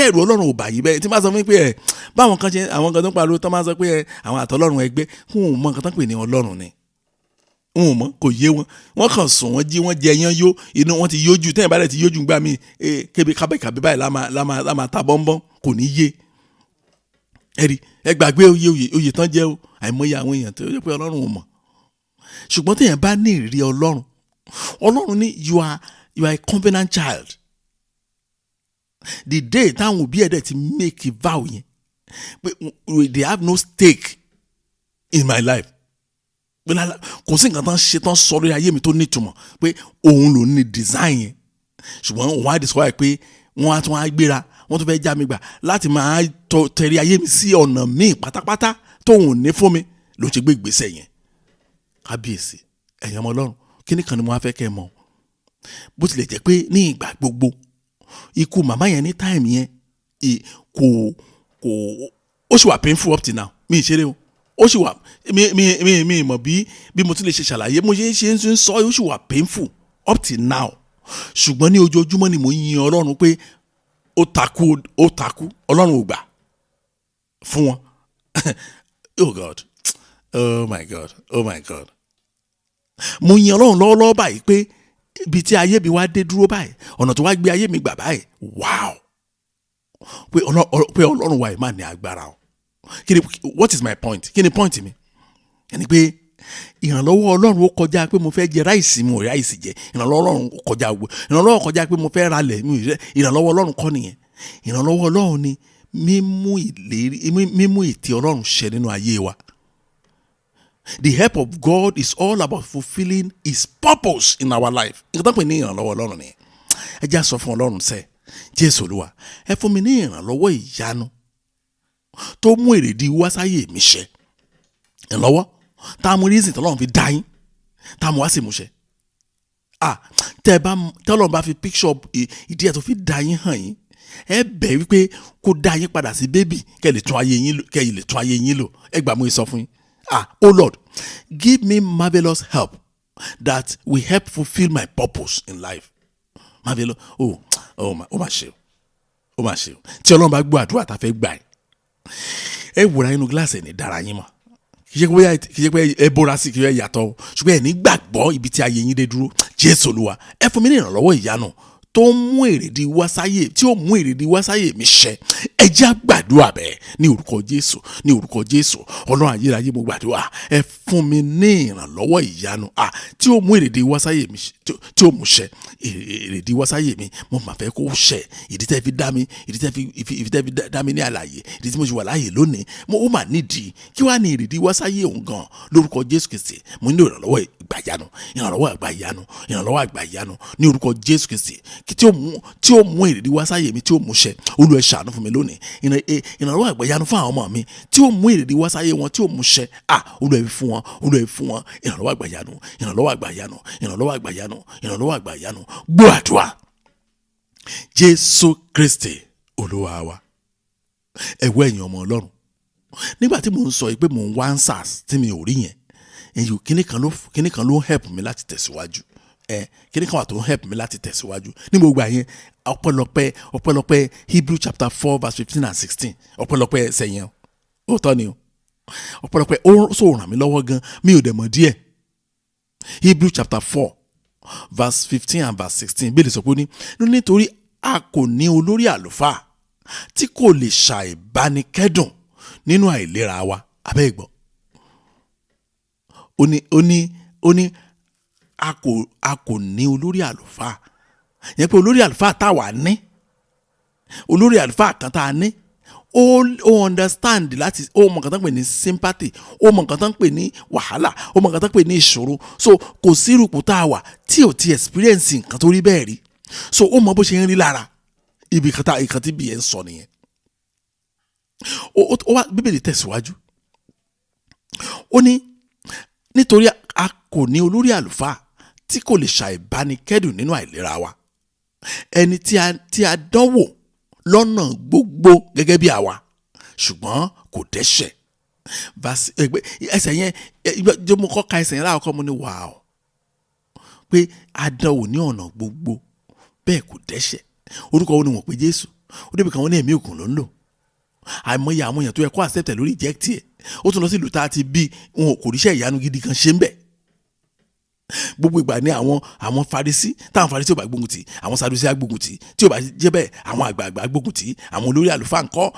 ẹ̀rù Ọlọ́run ò bá yìí bẹ́ẹ̀ tí máa sọ fún mi pé báwọn kan ṣe, àwọn kan tó ń pariwo tó máa sọ pé àwọn àtọlọ́run ẹgbẹ́, wọn ò mọ nǹkan tó ń pè ní Ọlọ́run ni, wọn ò mọ, kò yé wọn. Wọ́n kàn sùn, wọ́n jí, wọ́n jẹ yán yó, inú wọn ti yójú, tẹ́yìn bá dẹ̀ ti yójú gbà mí, kébi kábẹ́kàbẹ́ báyìí láma ta bọ́nbọ́n, kò ní yé. Ẹ̀rí, ẹ gbàgbé oyè tán jẹ́ o, àìmọye àwọn èèyàn tó yẹ pé Ọlọ́run ò mọ̀. Ṣùgbọ́n téèyàn bá ní ìrírí Ọlọ́run ní you are a covenant child. The day táwọn òbí ẹ̀dẹ̀ ti make a vow yẹn, they have no stake in my life. Kò sí nǹkan tán ṣe tán sọ lórí ayé mi tó nítumọ̀ pé òun ló ní design yẹn. Ṣùgbọ́n òun á discover pé wọ́n á tún á gbéra, wọ́n tún fẹ́ já mi gbà láti máa tẹ̀rí ayé mi sí ọ̀nà míì pátápátá tóun ní fún mi, ló ṣe gbé ìgbésẹ̀ yẹn. Kábíyèsí, ẹ̀yin ọmọ Ọlọ́run, kíní kan ni mo wá fẹ́ kẹ́ mọ̀. Bó tilẹ̀ jẹ́ pé ní ìgbà gbogbo ikú màmá yẹn ní time yẹn ó sì wà painful up till now. Mi ìṣeré o, ó sì wà, mi mọ̀ bí mo ti lè ṣe ṣàlàyé, mo ṣe ń sọ, ó sì wà painful up till now. Ṣùgbọ́n ní ojoojúmọ́ ni mo yin Ọlọ́run pé ó takú, Ọlọ́run ò gbà fún wọn. Oh God, oh my God. Mo yin Ọlọ́run lọ́wọ́lọ́wọ́ báyìí pé ibi tí ayé mi wá dé dúró báyìí, ọ̀nà tó wá gbé ayé mi gbà báyìí, wow, pé Ọlọ́run wa ẹ̀ máa ní agbára o. What is my point? Kí ni point mi? Ẹni pé ìrànlọ́wọ́ Ọlọ́run ó kọjá pé mo fẹ́ jẹ ráìsì, mo rí ráìsì jẹ. Ìrànlọ́wọ́ Ọlọ́run ó kọjá gbogbo. Ìrànlọ́wọ́ kọjá pé mo fẹ́ ralẹ̀, ìrànlọ́wọ́ Ọlọ́run kọ́ nìyẹn. Ìrànlọ́wọ́ Ọlọ́run ni mímú ètè Ọlọ́run ṣẹ nínú ayé wa. The help of God is all about fulfilling his purpose in our life. Nǹkan tó ń pè ní ìrànlọ́wọ́ Ọlọ́run ni. Ẹ jẹ́ á sọ fún Ọlọ́run sẹ́, Jésù Olúwa, ẹ fún mi ní ìrànlọ́wọ́ ìyanu tó mú èrèdí wá sáyé mi ṣẹ. Ìrànlọ́wọ́ tá a mú reason tọ́lọ́run fi dá yín, tá a mú wá sí ìmúṣẹ. Tọ́lọ́run bá fi picture ìdí ẹ̀ tó fi dá yín hàn yín, ẹ bẹ̀ wípé kó dá yín padà sí bébì kẹ́ lè tún ayé yín lò. Ẹ gbà mú ìsọ fún yín. Oh Lord, give me marvelous help that will help fulfill my purpose in life. Marvelous. Ó mà ṣe o. Tí Ọlọ́run bá gbọ́ àdúrà tá a fẹ́ gbà ẹ wòrà inú gíláàsì ẹ̀ ní dára yín mọ̀. Kì í ṣe pé ẹ bóra sí kí ẹ yàtọ̀, ṣùgbọ́n ẹ ní gbàgbọ́ ibi tí ayé yín dé dúró. Jésù Olúwa, ẹ fún mi ní ìrànlọ́wọ́ ìyanu tó mú èrèdí wá sáyé mi ṣẹ. Ẹ jẹ́ á gbàdúrà bẹ́ẹ̀ ní orúkọ Jésù. Ọlọ́run ayérayé, mo gbàdúrà, ẹ fún mi ní ìrànlọ́wọ́ ìyanu tí ó mú èrèdí wá sáyé mi, tí ó mú ṣẹ. Èrèdí wá sáyé mi, mo máa fẹ́ kó ṣẹ. Ìdí tẹ́ fi dá mi, ìdí tẹ́ fi dá mi ní àlàyé, ìdí tí mo ṣe wà láàyè lónìí, ó mà nídìí. Kí wàá ní èrèdí wá sáyé òun gan lórúkọ Jésù Kristi. Mo ní ìrànlọ́wọ́ àgbàyanu ní orúkọ Jésù Kristi. Tí ó mú èrèdí wá sáyé mi, tí ó mú ṣẹ. Olúwa ẹ ṣàánú fún mi lónìí. Ìrànlọ́wọ́ àgbàyanu fún àwọn ọmọ mi tí ó mú èrèdí wá sáyé wọn, tí ó mú ṣẹ. Olúwa ẹ fún wọn ìrànlọ́wọ́ àgbàyanu. Gbọ́ àdúrà. Jésù Kristi Olúwa wa. Ẹ̀wọ́ ẹ̀yin ọmọ Ọlọ́run, nígbà tí mò ń sọ pé mò ń wá answers tí mi ò rí yẹn, kíní kan ló help mi láti tẹ̀síwájú. Kíní kan wà tó help mi láti tẹ̀síwájú ní gbogbo àyẹn. Ọpẹ́lọpẹ́ Hebrew chapter 4 verse 15 and 16. Ọpẹ́lọpẹ́ ẹsẹ̀ yẹn ó tọ́ ni o. Ọpẹ́lọpẹ́ ó sọ ràn mí lọ́wọ́ gan, mi ò dẹ̀ mọ̀ díẹ̀. Hebrew chapter 4 verse 15 and verse 16 bẹ́ẹ̀ lè sọ pé nítorí a kò ní olórí àlùfáà tí kò lè ṣàìbánikẹ́dùn nínú àìlera wa. Abẹ́ ìgbọ́. Ó ní a kò ní olórí àlùfáà. Yẹn pé olórí àlùfáà táwa ní, olórí àlùfáà kan tá a ní, ó understand láti, ó mọ nǹkan tán pè ní sympathy, ó mọ nǹkan tán pè ní wàhálà, ó mọ nǹkan tán pè ní ìṣòro. So kò sí irúpò tá a wà tí ò ti experience nǹkan tó rí bẹ́ẹ̀ rí. So ó mọ bó ṣe ń rí lára. Ibi kan tí bí ẹ ń sọ nìyẹn. Ó wá Bíbélì tẹ̀síwájú. Ó ní nítorí a kò ní olórí àlùfáà tí kò lè ṣàìbánikẹ́dùn nínú àìlera wa, ẹni tí a dánwò lọ́nà gbogbo gẹ́gẹ́ bí àwa, ṣùgbọ́n kò dẹ́ṣẹ̀. Ẹsẹ̀ yẹn mo kọ́ ka ẹsẹ̀ yẹn láàkọ́, mo ní wàá pé a dánwò ní ọ̀nà gbogbo bẹ́ẹ̀ kò dẹ́ṣẹ̀. Orúkọ wo ni wọ́n pe Jésù? Ó débi kan wọ́n ní ẹ̀mí òkun ló ń lò. Àìmọye àwọn èèyàn tó yẹ kó accept ẹ̀ lórí reject ẹ̀. Ó tún lọ sí ìlú tá a ti bí wọn kò ríṣẹ́ ìyanu gidi kan ṣe ń bẹ̀. Gbogbo ìgbà ní àwọn Farisí, táwọn Farisí ò bá gbógun tì, àwọn Sadusí á gbógun tì, tí ò bá jẹ́ bẹ́ẹ̀ àwọn àgbààgbà gbógun tì, àwọn olórí àlùfáà ńkọ́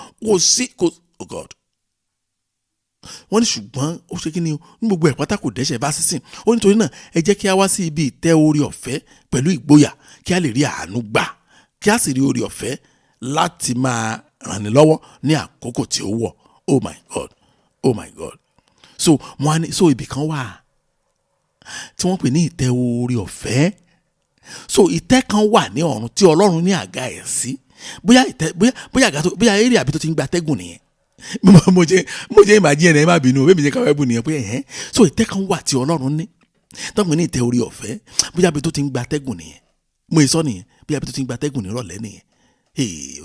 oh God. Wọ́n ní ṣùgbọ́n ó ṣe kí ni ní gbogbo ẹ̀ pátá kò dẹ́ṣẹ̀ bá sísìn. Ó nítorí náà ẹ jẹ́ kí a wá sí ibi ìtẹ́ oore ọ̀fẹ́ pẹ̀lú ìgboyà kí a lè rí àánú gbà, kí a sì rí oore ọ̀fẹ́ láti máa ràn ní lọ́wọ́ ní àkókò tí ó wọ̀. Oh my God. So ibì kan wà tí wọ́n pè ní ìtẹ́ oore ọ̀fẹ́. So ìtẹ́ kan wà ní ọ̀run tí Ọlọ́run ní àga ẹ̀ sí. Bóyá eré àbí tó ti ń gba tẹ́gùn nìyẹn. Mo jẹ́ ìmàjí ẹ̀rẹ̀ má bínú, bẹ́ẹ̀ mi jẹ́ káwé bù nìyẹn pé so ìtẹ́ kan wà tí Ọlọ́run ní tó ń pè ní ìtẹ́ oore ọ̀fẹ́. Bóyá àbí tó ti ń gba tẹ́gùn nìyẹn. Mo sọ nìyẹn, bóyá àbí tó ti ń gba tẹ́gùn nírọ̀lẹ́ nìyẹn.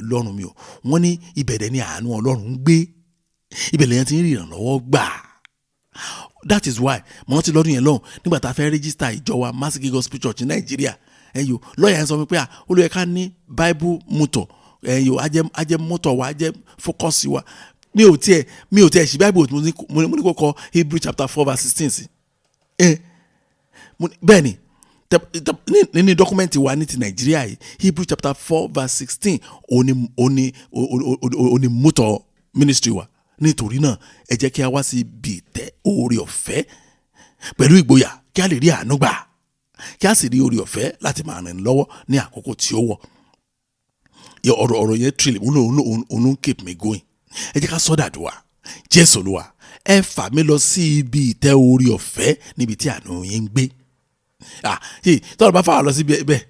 Ọlọ́run mi o, wọ́n ní ìbẹ̀rẹ̀ ni àánú Ọlọ́run ń gbé. Ìbẹ̀rẹ̀ yẹn ti ń rí ìrànlọ́wọ́ gbà. That is why mo rántí lọ́dún yẹn lọ́hùn nígbà tá a fẹ́ rẹ́gísítà ìjọ wa Mercy Gospel Church ní Nàìjíríà. Lọ́ọ̀yà yẹn sọ fún mi pé ó ló yẹ ká ní Bible motto. Ajẹ́ motto wa, ajẹ́ focus wa. Mi ò tiẹ̀ ṣí Bible mo ní kó kọ Hebrew chapter 4 verse 16 sí. Bẹ́ẹ̀ ni nínú dọ́kúmẹ́ntì wa ní ti Nàìjíríà yìí, Hebrew chapter 4 verse 16 òní motto ministry wa. Nítorí náà ẹ jẹ́ kí a wá sí ibi ìtẹ́ oore ọ̀fẹ́ pẹ̀lú ìgboyà kí a lè rí àánú gbà, kí a sì rí oore ọ̀fẹ́ láti máa ràn lọ́wọ́ ní àkókò tí ó wọ̀. ọ̀rọ̀ yẹn trillion òun keep me going. Ẹ jẹ́ ká sọ́dàdúà. Jésù Olúwa, ẹ fà mí lọ sí ibi ìtẹ́ orí ọ̀fẹ́ níbi tí àánú yín ń gbé. Tọ́lá bá fà wá lọ síbi bẹ́ẹ̀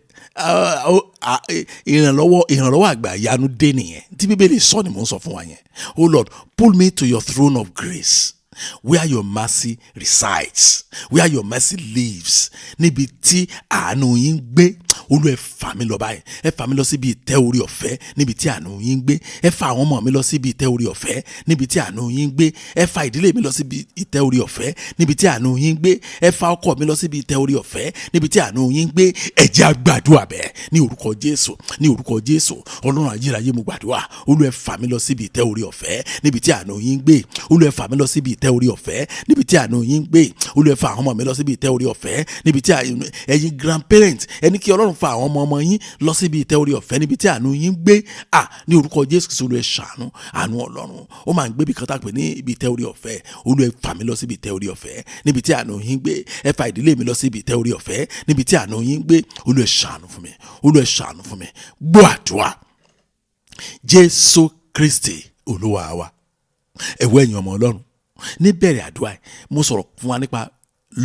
ìrànlọ́wọ́ àgbà ìyanu dé nìyẹn tí Bíbélì sọ ni mò ń sọ fún wa yẹn. Oh Lord, pull me to your throne of grace where your mercy resides, where your mercy lives. Níbi tí àánú yín gbé, Olúwa ẹ fà mí lọ báyìí. Ẹ fà mí lọ síbi ìtẹ́ orí ọ̀fẹ́ níbi tí àánú yín gbé. Ẹ fà àwọn ọmọ mi lọ síbi ìtẹ́ orí ọ̀fẹ́ níbi tí àánú yín gbé. Ẹ fà ìdílé mi lọ síbi ìtẹ́ orí ọ̀fẹ́ níbi tí àánú yín gbé. Ẹ fà ọkọ mi lọ síbi ìtẹ́ orí ọ̀fẹ́ níbi tí àánú yín gbé. Ẹ jẹ́ a gbàdúrà bẹ́ẹ̀ ní orúkọ Jésù, ní orúkọ Jésù. Ọlọ́run ayérayé mo gbàdúrà. Olúwa ẹ fà mí lọ síbi ìtẹ́ orí ọ̀fẹ́ níbi tí àánú yín gbé. Olúwa ẹ fà mí lọ síbi ìtẹ́ orí ọ̀fẹ́ níbi tí àánú yín gbé. Olúwa ẹ fà àwọn ọmọ mi lọ síbi ìtẹ́ orí ọ̀fẹ́ níbi tí ẹ̀yin grandparent ẹni kí Ọlọ́run fà àwọn ọmọ yín lọ síbi ìtẹ́ orí ọ̀fẹ́ níbi tí àánú yín gbé. Ní orúkọ Jésù Kristi, Olúwa ẹ ṣàánú. Àánú Ọlọ́run ó máa ń gbé bí kan tá pè ní ibi ìtẹ́ orí ọ̀fẹ́. Olúwa ẹ fà mí lọ síbi ìtẹ́ orí ọ̀fẹ́ níbi tí àánú yín gbé. Ẹ fà ìdílé mi lọ síbi ìtẹ́ orí ọ̀fẹ́ níbi tí àánú yín gbé. Olúwa ẹ ṣàánú fún mi. Olúwa ẹ ṣàánú fún mi. Gbọ́ àdúrà. Jésù Kristi Olúwa wa. Ẹ̀wọ́ ẹ̀yin ọmọ Ọlọ́run, níbẹ̀rẹ̀ àdúrà mo sọ̀rọ̀ fún wa nípa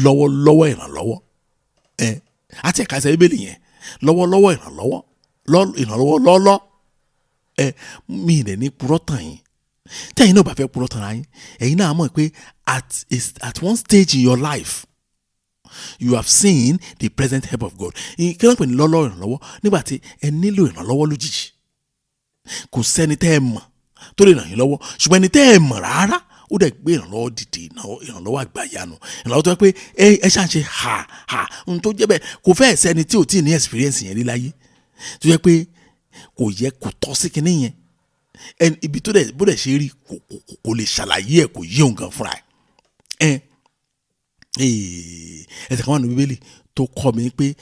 lọ́wọ́lọ́wọ́ ìrànlọ́wọ́. Àti ẹ̀ka ẹsẹ̀ Bíbélì yẹn lọ́wọ́lọ́wọ́ ìrànlọ́wọ́ lọ́lọ́. Mi ìdẹ̀ ní purọ́ tàn yín. Tẹ́yìn náà bá fẹ́ purọ́ tàn yín, ẹ̀yin náà mọ̀ pé at one stage in your life you have seen the present help of God. Kí ló ń pè ní lọ́lọ́ ìrànlọ́wọ́? Nígbà tí ẹ nílò ìrànlọ́wọ́ lójijì, kò sẹ́ni tẹ́ ẹ mọ̀ tó lè ràn yín lọ́wọ́, ṣùgbọ́n ẹni tẹ́ ẹ mọ̀ rárá ó dẹ̀ gbé ìrànlọ́wọ́ dìde, ìrànlọ́wọ́ àgbàyanu, ìrànlọ́wọ́ tó yẹ pé ẹ ṣàǹṣe ohun tó jẹ́ bẹ́ẹ̀ kò fẹ́ sẹ́ni tí ò tí ì ní experience yẹn rí láyé, tó yẹ pé kò yẹ kò tọ́ sí kinní yẹn, ibi tó dẹ̀ bó dẹ̀ ṣe rí kò lè ṣàlàyé ẹ̀, kò yé òun gan fúnra ẹ̀. Ẹsẹ̀ kan wà ní Bíbélì tó kọ́ mi pé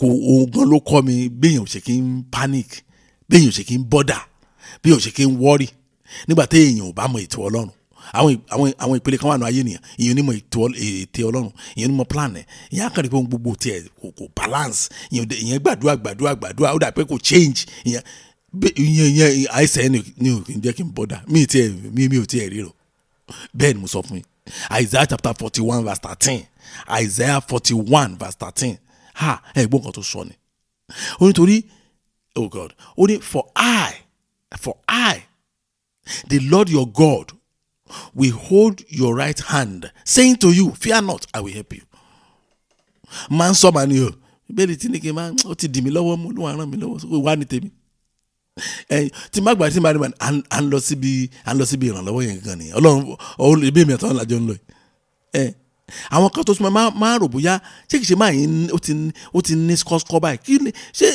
òun gan ló kọ́ mi béèyàn ò ṣe kí n panic, béèyàn ò ṣe kí n bother, béèyàn ò ṣe kí n worry nígbà tí èèyàn ò bá mọ ètò Ọlọ́run. Àwọn ìpele kan wà ní ayé nìyẹn, ìyẹn onímọ̀ ètò Ọlọ́run, ìyẹn onímọ̀ plan ẹ̀, ìyẹn akàrí pé ohun gbogbo tiẹ̀ kò balance, ìyẹn gbàdúrà ó dà pé kò change, ìyẹn àìsàn ni ò kì í jẹ́ kí n bother, mi ò tiẹ̀ ríro. Bẹ́ẹ̀ ni mo sọ fún yín. Isaiah chapter 41 verse 13. Isaiah 41 verse 13. Ẹ̀gbọ́n kan tó sọ ni. Ó nítorí, oh God, ó ní for I, the Lord your God, will hold your right hand, saying to you, fear not, I will help you. Máa ń sọ màá ní o, bẹ́ẹ̀ tí ní kí n máa ó ti dì mí lọ́wọ́ mú ló wà ràn mí lọ́wọ́ wá ní tèmi. Tí má gbà tí má rí màá à ń lọ síbi ìrànlọ́wọ́ yẹn gan nìyẹn. Ọlọ́run ibi mi àtàwọn làjọ ń lọ yìí. Àwọn kan tó súnmọ́ máa rò bóyá ṣé kìí ṣe máa yín ó ti ní skọ́skọ́ báyìí kí ni ṣé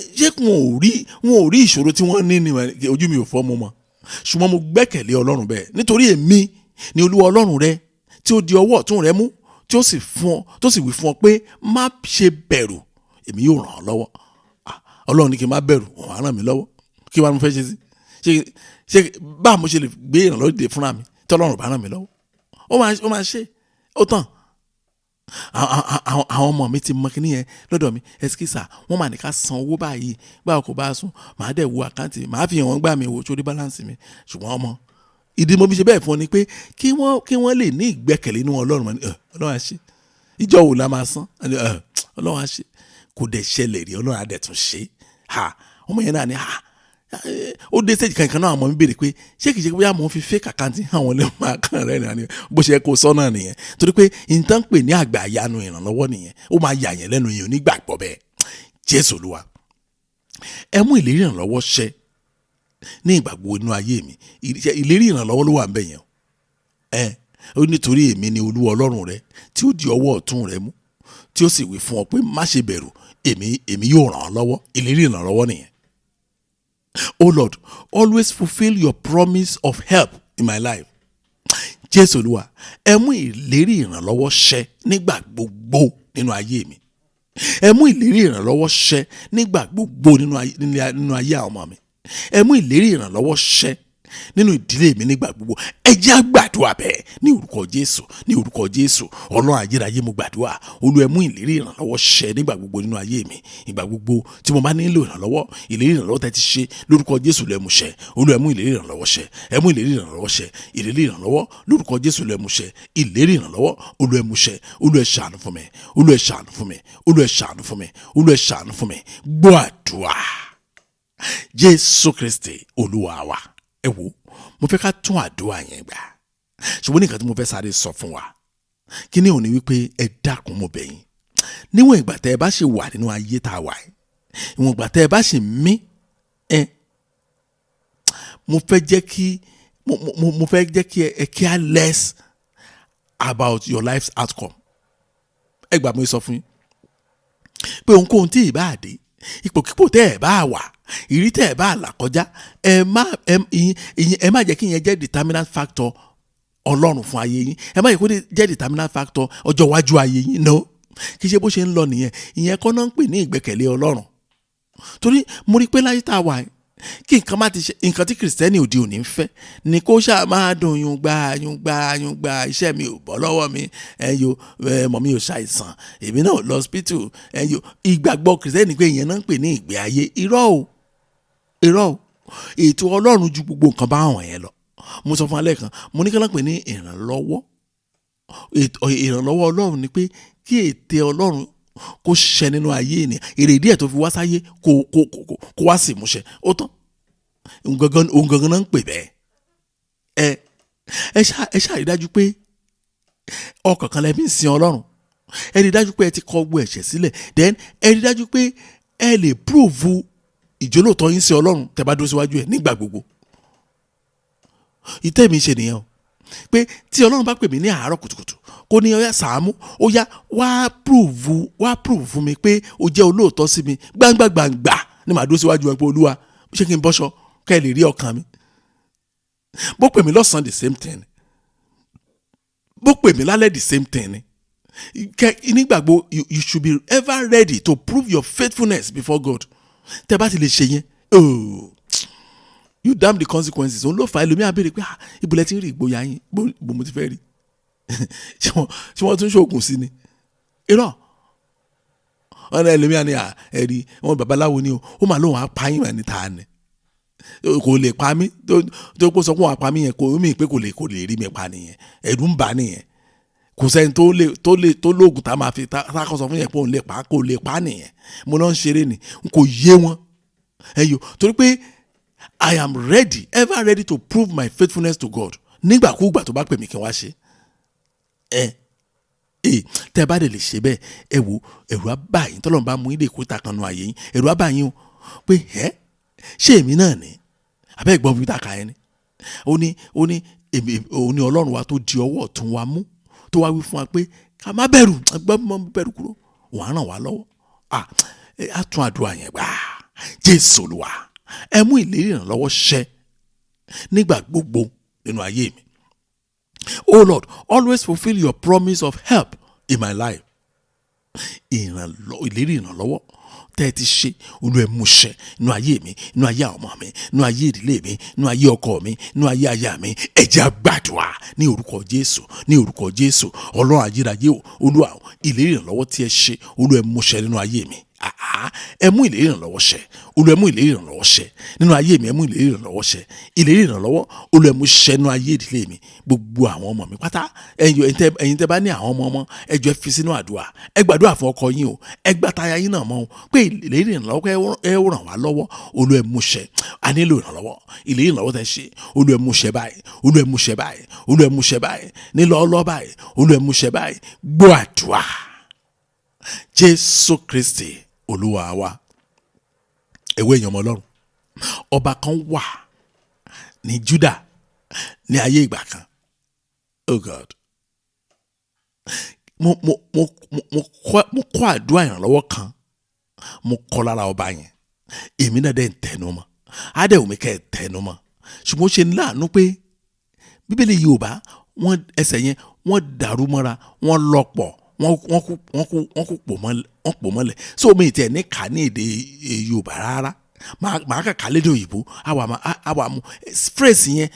wọn ò rí ìṣòro tí wọ́n ní ojú mi ò fọ́ mọ́ ṣùgbọ́n mo gbẹ́kẹ̀lé Ọlọ́run bẹ́ẹ̀ nítorí èmi ni Olúwa Ọlọ́run rẹ tí ó di ọwọ́ ọ̀tún rẹ mú tí ó sì wí fún ọ pé má ṣe bẹ̀rù, èmi yóò ràn ọ́ lọ́wọ́. Ọlọ́run ní kí n má bẹ̀rù, òun á ràn mí lọ́wọ́. Kí wàá mo fẹ́ ṣe sí? Ṣé báà mo ṣe lè gbé ìrànlọ́wọ́ dìde fúnra mi tí Ọlọ́run bá ràn mí lọ́wọ́? Ó máa ṣe, ó tàn. Àwọn ọmọ mi ti mọ kíní yẹn lọ́dọ̀ mi, ẹsikísà wọ́n máa ní ká san owó báyìí, báwo kò bá sùn màá dẹ̀ wo àkáǹtì, màá fi hàn wọ́n gbà mí wò sórí báláǹsì mi. Ṣùgbọ́n ọmọ ìdí mo fi ṣe bẹ́ẹ̀ fún ọ ni pé kí wọ́n lè ní ìgbẹ́kẹ̀lé nínú Ọlọ́run. Ọlọ́run á ṣe, ìjọ wo la máa san? Ọlọ́run á ṣe, kò dẹ̀ ṣẹlẹ̀ rí, Ọlọ́run á dẹ̀ tún ṣe. Ọmọ yẹn náà ni ó dé stage kankan náà àmọ́ mi béèrè pé ṣé kìí ṣe pé àmọ́ fi fake àkáǹtì àwọn lè máa kàn rẹ̀ ní bó ṣe kó sọ́nà nìyẹn, torí pé nǹkan pè ní àgbà àyanu ìrànlọ́wọ́ nìyẹn, ó máa yà yẹn lẹ́nu yẹn onígbàgbọ́ bẹ́ẹ̀. Jésù Olúwa, ẹ mú ìlérí ìrànlọ́wọ́ ṣẹ ní ìgbàgbọ́ inú ayé mi. Ìlérí ìrànlọ́wọ́ ló wà ń bẹ̀ yẹn. Ó nítorí èmi ni Olúwa Ọlọ́run rẹ tí ó di ọwọ́ ọ̀tún rẹ mú tí ó sì wí fún ọ pé má ṣe bẹ̀rù, èmi yóò ràn ọ́ lọ́wọ́. Ìlérí ìrànlọ́wọ́ nìyẹn. Oh Lord, always fulfill your promise of help in my life. Jésù Olúwa, ẹ mú ìlérí ìrànlọ́wọ́ ṣẹ nígbà gbogbo nínú ayé mi. Ẹ mú ìlérí ìrànlọ́wọ́ ṣẹ nígbà gbogbo nínú ayé àwọn ọmọ mi. Ẹ mú ìlérí ìrànlọ́wọ́ ṣẹ nínú ìdílé mi nígbà gbogbo. Ẹ jẹ́ á gbàdúrà bẹ́ẹ̀ ní orúkọ Jésù, ní orúkọ Jésù. Ọlọ́run ayérayé, mo gbàdúrà, Olúwa ẹ mú ìlérí ìrànlọ́wọ́ ṣẹ nígbà gbogbo nínú ayé mi. Ìgbà gbogbo tí mo bá nílò ìrànlọ́wọ́, ìlérí ìrànlọ́wọ́ tẹ́ ti ṣe lórúkọ Jésù lẹ mú ṣẹ. Olúwa ẹ mú ìlérí ìrànlọ́wọ́ ṣẹ, ẹ mú ìlérí ìrànlọ́wọ́ ṣẹ, ìlérí ìrànlọ́wọ́ lórúkọ Jésù lẹ mú ṣẹ, ìlérí ìrànlọ́wọ́ Olúwa ẹ mú ṣẹ. Olúwa ẹ ṣàánú fún mi, Olúwa ẹ ṣàánú fún mi, Olúwa ẹ ṣàánú fún mi, Olúwa ẹ ṣàánú fún mi. Gbọ́ àdúrà Jésù Kristi Olúwa wa. Ẹ wò, mo fẹ́ ká tún àdúrà yẹn gbà, ṣùgbọ́n nǹkan tí mo fẹ́ sáré sọ fún wa kí ni òní wípé ẹ dákun mo bẹ̀ yín, níwọ̀n ìgbà tẹ́ ẹ bá ṣe wà nínú ayé tá a wà yìí, ìwọ̀n ìgbà tẹ́ ẹ bá ṣe mí, mo fẹ́ jẹ́ kí ẹ care less about your life's outcome. Ẹ gbà mo sọ fún yín pé ohunkóhun tí ì bá dé, ipòkípò tẹ́ ẹ bá wà, ìrí tẹ́ ẹ bá là kọjá, ẹ má jẹ́ kí ìyẹn jẹ́ determinant factor Ọlọ́run fún ayé yín. Ẹ má jẹ́ kó jẹ́ determinant factor ọjọ́ iwájú ayé yín. No, kì í ṣe bó ṣe ń lọ nìyẹn. Ìyẹn kọ́ náà ń pè ní ìgbẹ́kẹ̀lé Ọlọ́run. Torí mo rí pé láyé tá a wà yìí, kí nǹkan má ti ṣe, nǹkan tí kìrìsìtẹ́nì òde òní ń fẹ́ ni kó ṣáà máa dùn yúngbà, iṣẹ́ mi ò bọ́ lọ́wọ́ mi, mọ̀ mi ò ṣàìsàn, èmi náà lọ hospital, ìgbàgbọ́ kìrìsìtẹ́nì pé ìyẹn náà ń pè ní ìgbé ayé. Irọ́ o. Ètò Ọlọ́run ju gbogbo nǹkan bá hàn yẹn lọ. Mo sọ fún alẹ́ kan, mo ní kí wọ́n pè ní ìrànlọ́wọ́. Ìrànlọ́wọ́ Ọlọ́run ni pé kí ète Ọlọ́run kó ṣẹ nínú ayé ènìyàn, èrèdí ẹ̀ tó fi wá sáyé kó wá sí ìmúṣẹ. Ó tán. Òun gangan náà ń pè bẹ́ẹ̀. Ẹ ṣáà rí dájú pé ọkàn kan lẹ fi ń sin Ọlọ́run. Ẹ rí dájú pé ẹ ti kọ gbogbo ẹ̀ṣẹ̀ sílẹ̀. Then ẹ rí dájú pé ẹ lè prove ìjólóòtọ́ yín sí Ọlọ́run tẹ́ bá dúró síwájú ẹ̀ nígbà gbogbo. Ìtẹ́ mi ṣe nìyẹn o, pé tí Ọlọ́run bá pè mí ní àárọ̀ kùtùkùtù kó ní ọyá Sàámú, ó yá wá prove fún mi pé ó jẹ́ olóòótọ́ sí mi, gbangba ni màá dúró síwájú ẹ pé Olúwa ṣé kí n bọ́ṣọ kẹ́ ẹ lè rí ọkàn mi. Bó pè mí lọ́sàn-án the same thing, bó pè mí lálẹ́ the same thing. Nígbàgbọ́ you should be ever ready to prove your faithfulness before God. Tẹ́ bá ti lè ṣe yẹn, you damn the consequences. Òun ló fà á ẹlòmíà béèrè pé ibùlẹ̀ ti ń rí ìgboyà yín, bó mo ti fẹ́ rí. Ṣé wọ́n tún ṣoògùn sí ni? Irọ́. Ọ̀nà ẹlòmíà ni ẹ̀rí wọn babaláwo ni o, ó mà lóun á pa yín ní ta ni. Kò lè pa mí, tó kó sọ pé òun á pa mí yẹn, kò mí pé kò lè rí mi pa nìyẹn. Ẹ̀rù ń bà nìyẹn. Kò sẹ́ni tó lóògùn tá a máa fi tákọ̀ sọ fún yẹn pé òun lè pa, kò lè pa nìyẹn. Mo náà ń ṣeré ni, kò yé wọn. Torí pé I am ready, ever ready to prove my faithfulness to God. Nígbàkúgbà tó bá pè mí kí n wá ṣe. Tẹ́ bá dẹ̀ lè ṣe bẹ́ẹ̀, ẹ wo ẹ̀rù á bà yín tọ́lọ́run bá mú ilé ìkóta kan nù ayé yín, ẹ̀rù á bà yín o pé ṣé èmi náà ni àbẹ́ ìgbọ́n bí tàkà yẹn ni. Ó ní Ọlọ́run wa tó di ọwọ́ ọ̀tún wa mú, tó wá wí fún wa pé ká má bẹ̀rù, gbọ́n mọ́ bẹ̀rù kúrò, wọ́n á ràn wá lọ́wọ́. Á tún àdúrà yẹn gbà. Jésù Olúwa, ẹ mú ìlérí ìrànlọ́wọ́ ṣẹ nígbà gbogbo nínú ayé mi. Oh Lord, always fulfill your promise of help in my life. Ìlérí ìrànlọ́wọ́ tẹ́ ẹ ti ṣe, Olúwa ẹ mú ṣẹ nínú ayé mi, nínú ayé àwọn ọmọ mi, nínú ayé ìdílé mi, nínú ayé ọkọ mi, nínú ayé aya mi. Ẹ jẹ́ á gbàdúrà ní orúkọ Jésù, ní orúkọ Jésù. Ọlọ́run ayérayé o, Olúwa ìlérí ìrànlọ́wọ́ tí ẹ ṣe, Olúwa ẹ mú ṣẹ nínú ayé mi. Ẹ mú ìlérí ìrànlọ́wọ́ ṣẹ, Olúwa ẹ mú ìlérí ìrànlọ́wọ́ ṣẹ nínú ayé mi. Ẹ mú ìlérí ìrànlọ́wọ́ ṣẹ, ìlérí ìrànlọ́wọ́ Olúwa ẹ mú ṣẹ nínú ayé ìdílé mi, gbogbo àwọn ọmọ mi pátá. Ẹ̀yin tẹ́ bá ní àwọn ọmọ, ẹ jọ̀ọ́ ẹ fi sínú àdúrà. Ẹ gbàdúrà fún ọkọ yín o, ẹ gbà táyà yín náà mọ́ o, pé ìlérí ìrànlọ́wọ́ ẹ ràn wá lọ́wọ́. Olúwa ẹ mú ṣẹ, a nílò ìrànlọ́wọ́. Ìlérí ìrànlọ́wọ́ tẹ́ ṣe, Olúwa ẹ mú ṣẹ báyìí, Olúwa ẹ mú ṣẹ báyìí, Olúwa ẹ mú ṣẹ báyìí, nílọ́ọ́lọ́ báyìí, Olúwa ẹ mú ṣẹ báyìí. Gbọ́ àdúrà Jésù Kristi Olúwa wa. Ẹ̀wọ́ èèyàn ọmọ Ọlọ́run, ọba kan wà ní Júdà ní ayé ìgbà kan. Oh God, mo kọ́ àdúrà ìrànlọ́wọ́ kan, mo kọ́ lára ọba yẹn. Èmi náà dẹ̀ ń tẹnu mọ́, adéhùn mi kẹ́ ẹ̀ tẹnu mọ́. Ṣùgbọ́n ó ṣe ní láàánú pé Bíbélì Yorùbá wọ́n ẹsẹ̀ yẹn wọ́n dàrú mọ́ra, wọ́n lọ́pọ̀, wọ́n pò mọ́lẹ̀. So mi tiẹ̀ ní kà ní èdè Yorùbá rárá, màá kàkà lédè òyìnbó àwa mú phrase yẹn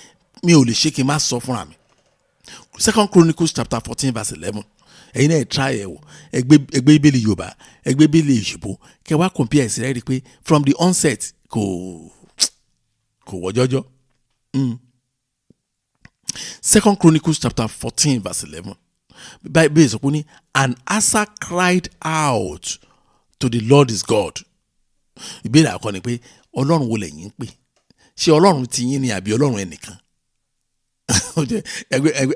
mi ò lè ṣe kí n má sọ fúnra mi. 2 Chronicles chapter 14 verse 11 ẹ̀yin náà try ẹ̀ wò ẹgbẹ́ ìbéèlì Yorùbá ẹgbẹ́ ìbéèlì òyìnbó kẹ́ wá compare ẹ̀ sí rẹ́ rí i pé from the onset kò wọ́ jọ́jọ́. 2 Chronicles chapter 14 verse 11 Bible sọ pé ní and Asa cried out to the Lord his God. Ìbéèrè àkọ́kọ́ ni pé ọlọ́run wo lẹ̀yin ń pè? Ṣé ọlọ́run ti yín ni àbí ọlọ́run ẹnìkan?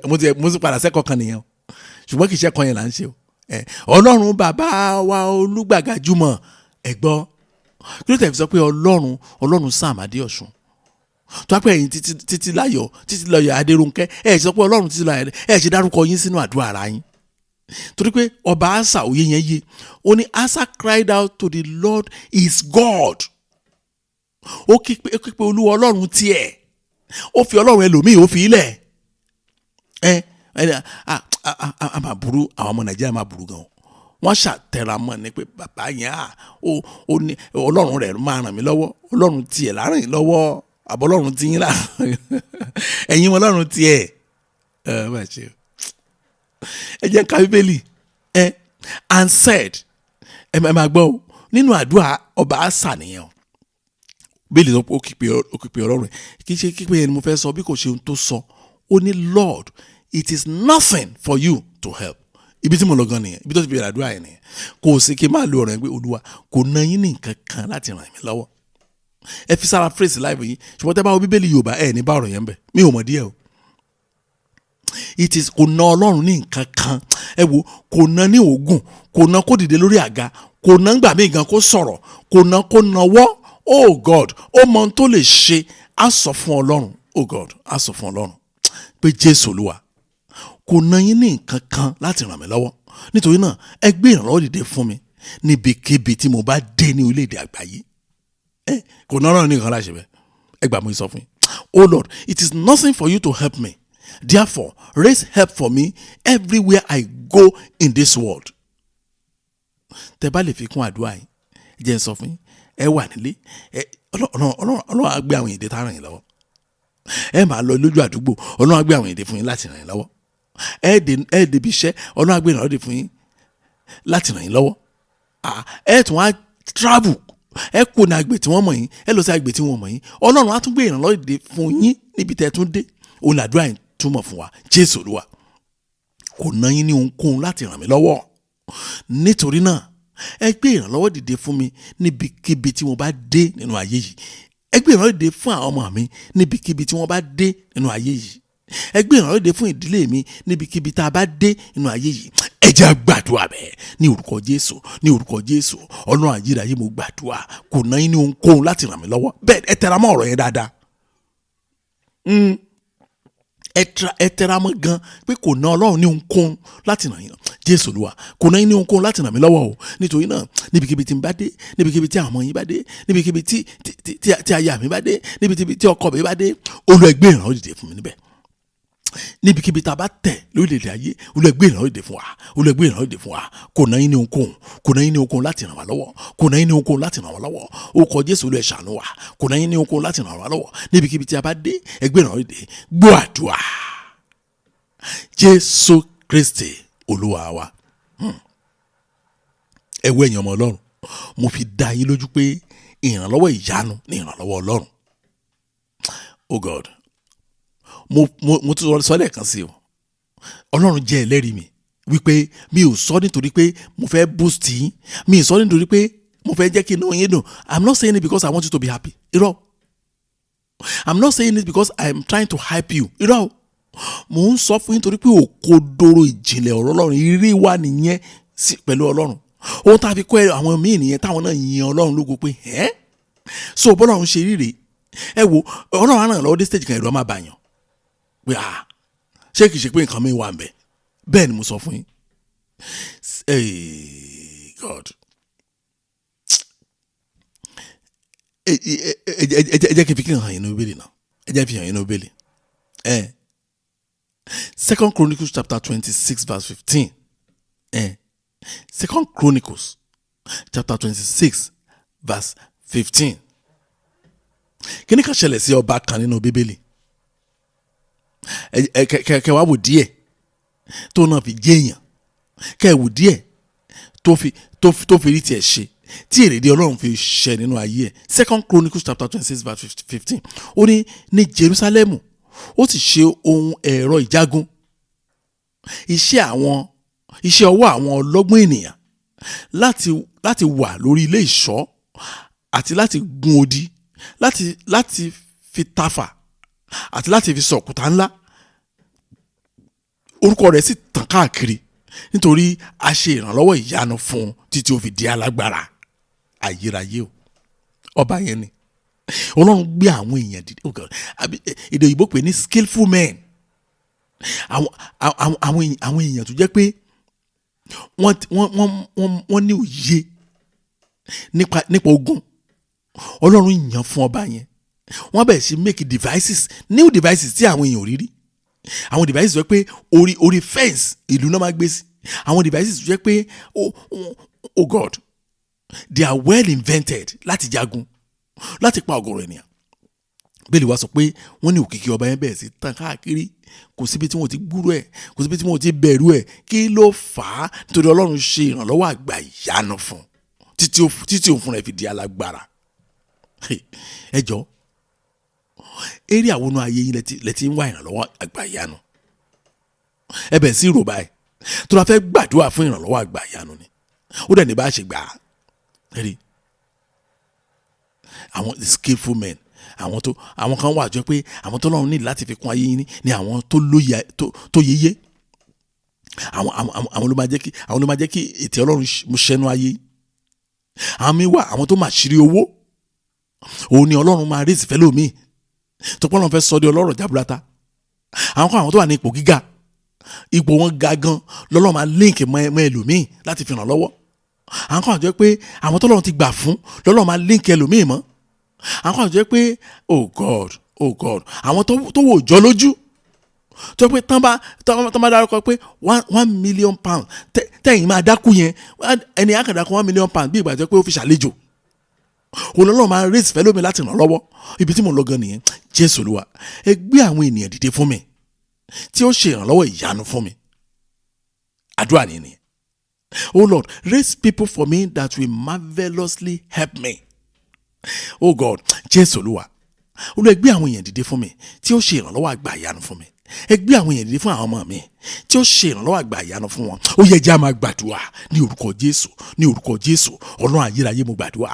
mo ti padà sẹ́kọ̀ọ́ kan nìyẹn o ṣùgbọ́n kì í ṣe kan yẹn là ń ṣe o. Ọlọ́run bàbá wa Olúgbàgà Jùmọ̀ ẹ gbọ́ kí ló tẹ̀ fi sọ pé ọlọ́run Sam Adeosun tó apẹ́ yín títí láyọ̀ Adérónkẹ́ ẹ̀ ṣe sọ pé ọlọ́run títí láyọ̀ ẹ̀ ṣe dárúkọ yín sínú àdúrà ara yín torí pé ọba Asa òye yẹn yé ó ní Asa cried out to the Lord his God ó kí pé olúwa ọlọ́run tiẹ̀ ó fi ọlọ́run ẹlòmíì ó fi ilẹ̀ a máa burú àwọn ọmọ Nàìjíríà máa burú gan wọ́n ṣàtẹ̀ra mọ́ ni pé bàbá yẹn ó ní ọlọ́run rẹ̀ máa ràn mí lọ́wọ́ ọlọ́run tiẹ̀ láàrin yín lọ́wọ́ àbọ̀ ọlọ́run ti yín láàrin ẹ̀yin mọ́ ọlọ́run tiẹ̀ máa ṣe ẹ jẹ́ ká Bíbélì and said ẹ máa gbọ́ nínú àdúrà ọba Asa nìyẹn Bíbélì sọ pé ó kípe ọlọ́run kì í ṣe kípe yẹn ni mo fẹ́ sọ bí kò ṣe ohun tó sọ ó ní Lord it is nothing for you to help. Ibi tí mo lọ gan nìyẹn ibi tó ti bẹ̀rẹ̀ àdúrà yẹn nìyẹn kò sí kí n máa lo ọ̀rọ̀ yẹn pé olúwa kò ná yín ní nǹkan kan láti ràn mí lọ́wọ́ ẹ fi sára phrase láìpẹ́ yìí ṣùgbọ́n tẹ́ bá wo Bíbélì Yorùbá ẹ̀ ní bá ọ̀rọ̀ yẹn bẹ̀ mi ò mọ̀ díẹ̀ o. It is kò ná ọlọ́run ní nǹkan kan ẹ wo kò ná ní òògùn kò ná kó dìde lórí àga kò ná gbà mí gan kó sọ̀rọ̀ kò ná kó nawọ́ oh God ó mọ ohun tó lè ṣe á sọ fún ọlọ́run oh God á sọ fún ọlọ́run pé Jésù Olúwa kò ná yín ní nǹkan kan láti ràn mí lọ́wọ́ nítorí náà ẹ gbé ìrànlọ́wọ́ dìde fún mi níbikíbi tí mo bá dé ní orílẹ̀-èdè àgbáyé kò ná ọlọ́run ní nǹkan láṣẹ bẹ́ẹ̀ ẹ gbà mú sọ fún yín oh Lord it is nothing for you to help me therefore raise help for me everywhere I go in this world. Tẹ́ bá lè fi kún àdúrà yín jẹ́ n sọ fún yín ẹ wà nílé ọlọ́run á gbé àwọn èdè tá ràn yín lọ́wọ́ ẹ máa lọ lójú àdúgbò ọlọ́run á gbé àwọn èdè fún yín láti ràn yín lọ́wọ́ ẹ débi iṣẹ́ ọlọ́run á gbé ìrànlọ́wọ́ fún yín láti ràn yín lọ́wọ́ ẹ tún á travel ẹ kó ní agbè tí wọ́n mọ̀ yín ẹ lọ sí agbè tí wọ́n mọ̀ yín ọlọ́run á tún gbé ìrànlọ́wọ́ fún yín níbi tẹ́ tún dé òun làdúrà yín túmọ̀ fún wa Jésù Olúwa kò ná yín ní ohunkóhun láti ràn mí lọ́wọ́ nítorí náà ẹ gbé ìrànlọ́wọ́ dìde fún mi níbikíbi tí mo bá dé nínú ayé yìí ẹ gbé ìrànlọ́wọ́ dìde fún àwọn ọmọ mi níbikíbi tí wọ́n bá dé nínú ayé yìí ẹ gbé ìrànlọ́wọ́ dìde fún ìdílé mi níbikíbi tá a bá dé nínú ayé yìí ẹ jẹ́ á gbàdúrà bẹ́ẹ̀ ní orúkọ Jésù ọlọ́run àjíráyé mo gbàdúrà kò ná yín ní ohunkóhun láti ràn mí lọ́wọ́ bẹ́ẹ̀ ẹ tẹra mọ́ ọ̀rọ̀ yẹn dáadáa ẹ tẹra mọ́ gan pé kò ná ọlọ́run ní ohunkóhun láti ràn yín Jésù Olúwa kò ná yín ní ohunkóhun láti ràn mí lọ́wọ́ o nítorí náà níbikíbi tí n bá dé níbikíbi tí àwọn ọmọ yín bá dé níbikíbi tí aya mi bá dé níbikíbi tí ọkọ mi bá dé Olúwa ẹ gbé ìrànlọ́wọ́ dìde fún mi níbẹ̀ níbikíbi tá a bá tẹ̀ lórílẹ̀‐èdè ayé Olúwa ẹ gbé ìrànlọ́wọ́ dìde fún wa Olúwa ẹ gbé ìrànlọ́wọ́ dìde fún wa kò ná yín ní ohunkóhun láti ràn wá lọ́wọ́ kò ná yín ní ohunkóhun láti ràn wá lọ́wọ́ orúkọ Jésù Olúwa ẹ ṣàánú wa kò ná yín ní ohunkóhun láti ràn wá lọ́wọ́ níbikíbi tí a bá dé ẹ gbé ìrànlọ́wọ́ dìde gbọ́ àdúrà Jésù Kristi Olúwa wa ẹ wo ẹ̀yin ọmọ Ọlọ́run mo fi dá yín lójú pé ìrànlọ́wọ́ ìyanu ní ìrànlọ́wọ́ Ọlọ́run oh God mo tún sọ lẹ́ẹ̀kan sí o Ọlọ́run jẹ́ ẹlẹ́rìí mi wípé mi ò sọ nítorí pé mo fẹ́ boost yín mi ò sọ nítorí pé mo fẹ́ jẹ́ kí inú yín dùn I'm not saying it because I want you to be happy irọ́ I'm not saying it because I'm trying to hype you irọ́ mo ń sọ fún yín torí pé òkodoro ìjìnlẹ̀ ọ̀rọ̀ Ọlọ́run ìrírí wa nìyẹn pẹ̀lú Ọlọ́run ohun tá a fi kọ́ àwọn míì nìyẹn táwọn náà yin Ọlọ́run lógo pé so bọ́lọ́run ṣe ríre ẹ wo Ọlọ́run á ràn lọ́wọ́ dé stage kan ẹ̀rọ máa bàyàn pé ṣé kìí ṣe pé nǹkan mi wà ń bẹ̀ bẹ́ẹ̀ ni mo sọ fún yín God ẹ jẹ́ kí n fi kí n hàn yín ní Bíbélì náà ẹ jẹ́ fi hàn yín ní Bíbélì 2 Chronicles chapter 26 verse 15 2 Chronicles chapter 26 verse 15 kíní kan ṣẹlẹ̀ sí ọba kan nínú bíbélì kẹ wá wò díẹ̀ tó náà fi jẹ́ èèyàn, kẹ wò díẹ̀ tó fi rí tiẹ̀ ṣe tí èrèdí Ọlọ́run fi ṣẹ nínú ayé ẹ̀. 2 Chronicles chapter 26 verse 15 ó ní Jerusalem ó sì ṣe ohun ẹ̀rọ ìjagun, iṣẹ́ ọwọ́ àwọn ọlọ́gbọ́n ènìyàn láti wà lórí ilé ìṣọ́ àti láti gun odi, láti fi tafà àti láti fi sọ òkúta ńlá. Orúkọ rẹ̀ sì tàn káàkiri nítorí a ṣe ìrànlọ́wọ́ ìyanu fún un títí ó fi di alágbára. Ayérayé o, ọba yẹn ni Ọlọ́run gbé àwọn èèyàn dìde. Èdè òyìnbó pè ní skillful men. Àwọn èèyàn tó jẹ́ pé wọ́n ní òye nípa ogun. Ọlọ́run yàn fún ọba yẹn. Wọ́n bẹ̀rẹ̀ sí make devices, new devices tí àwọn èèyàn ò rí rí. Àwọn devices jẹ́ pé orí fence ìlú náà máa gbé sí. Àwọn devices jẹ́ pé oh God, they are well invented láti jagun, láti pa ọ̀gọ̀rọ̀ ènìyàn. Bẹ́ẹ̀ni wá sọ pé wọ́n ní òkìkí ọba yẹn bẹ̀rẹ̀ sí tàn káàkiri, kò síbi tí wọ́n ti gbúrò ẹ̀, kò síbi tí wọ́n ti bẹ̀rù ẹ̀. Kí ló fà á? Nítorí Ọlọ́run ṣe ìrànlọ́wọ́ àgbà ìyanu fún títí òun fúnra ẹ̀ fi di alágbára. Ẹ jọ̀ọ́, eré àwọn ayé yín lẹ́tí ń wá ìrànlọ́wọ́ àgbà ìyanu. Ẹ bẹ̀rẹ̀ sí rò báyìí tó la fẹ́ gbàdúrà fún ìrànlọ́wọ́ àgbà ìyanu ni. Ó dẹ̀ ní bá a ṣe gbà á. Àwọn skillful men, àwọn kan wà jọ pé àwọn tó lọ́run ní láti fi kún ayé yín ní àwọn tó yeye. Àwọn ló máa jẹ́ kí ètè Ọlọ́run mú ṣẹ́nu ayé. Àwọn mi wà àwọn tó máa ṣírí owó. Òun ni Ọlọ́run máa rí ìsìfẹ́ lómi tó pọ́n lọ́n fẹ́ sọ di ọlọ́rọ̀ jaburata. Àwọn tó wà ní ipò gíga, ipò wọn ga gan lọ́lọ́run máa líǹkì mọ́ ẹlòmíì láti fi ràn lọ́wọ́. Àwọn kan àjọ pé àwọn tó lọ́run ti gbà fún lọ́lọ́run máa líǹkì ẹlòmíì mọ́. Àwọn kan àjọ pé oh God àwọn tó wò jọ lójú tó pé tán bá dárúkọ pé £1 million tẹ̀yìn máa dákú yẹn, ẹni àkàndá kan £1 million bí ìgbà tó pé ó fi ṣàlejò. Ọlọ́run máa raise fẹ́ lómi láti ràn lọ́wọ́. Ibi tí mo lọ gan nìyẹn. Jésù Olúwa, ẹ gbé àwọn ènìyàn dìde fún mi tí ó ṣe ìrànlọ́wọ́ ìyanu fún mi. Àdúrà nìyẹn. Oh Lord, raise people for me that will marvellously help me. Oh God, Jésù Olúwa, ẹ gbé àwọn èèyàn dìde fún mi tí ó ṣe ìrànlọ́wọ́ àgbà ìyanu fún mi. Ẹ gbé àwọn èèyàn dìde fún àwọn ọmọ mi tí ó ṣe ìrànlọ́wọ́ àgbà ìyanu fún wọn. Ó yẹ jẹ́ a máa gbàdúrà ní orúkọ Jésù, ní orúkọ Jésù. Ọlọ́run ayérayé mo gbàdúrà.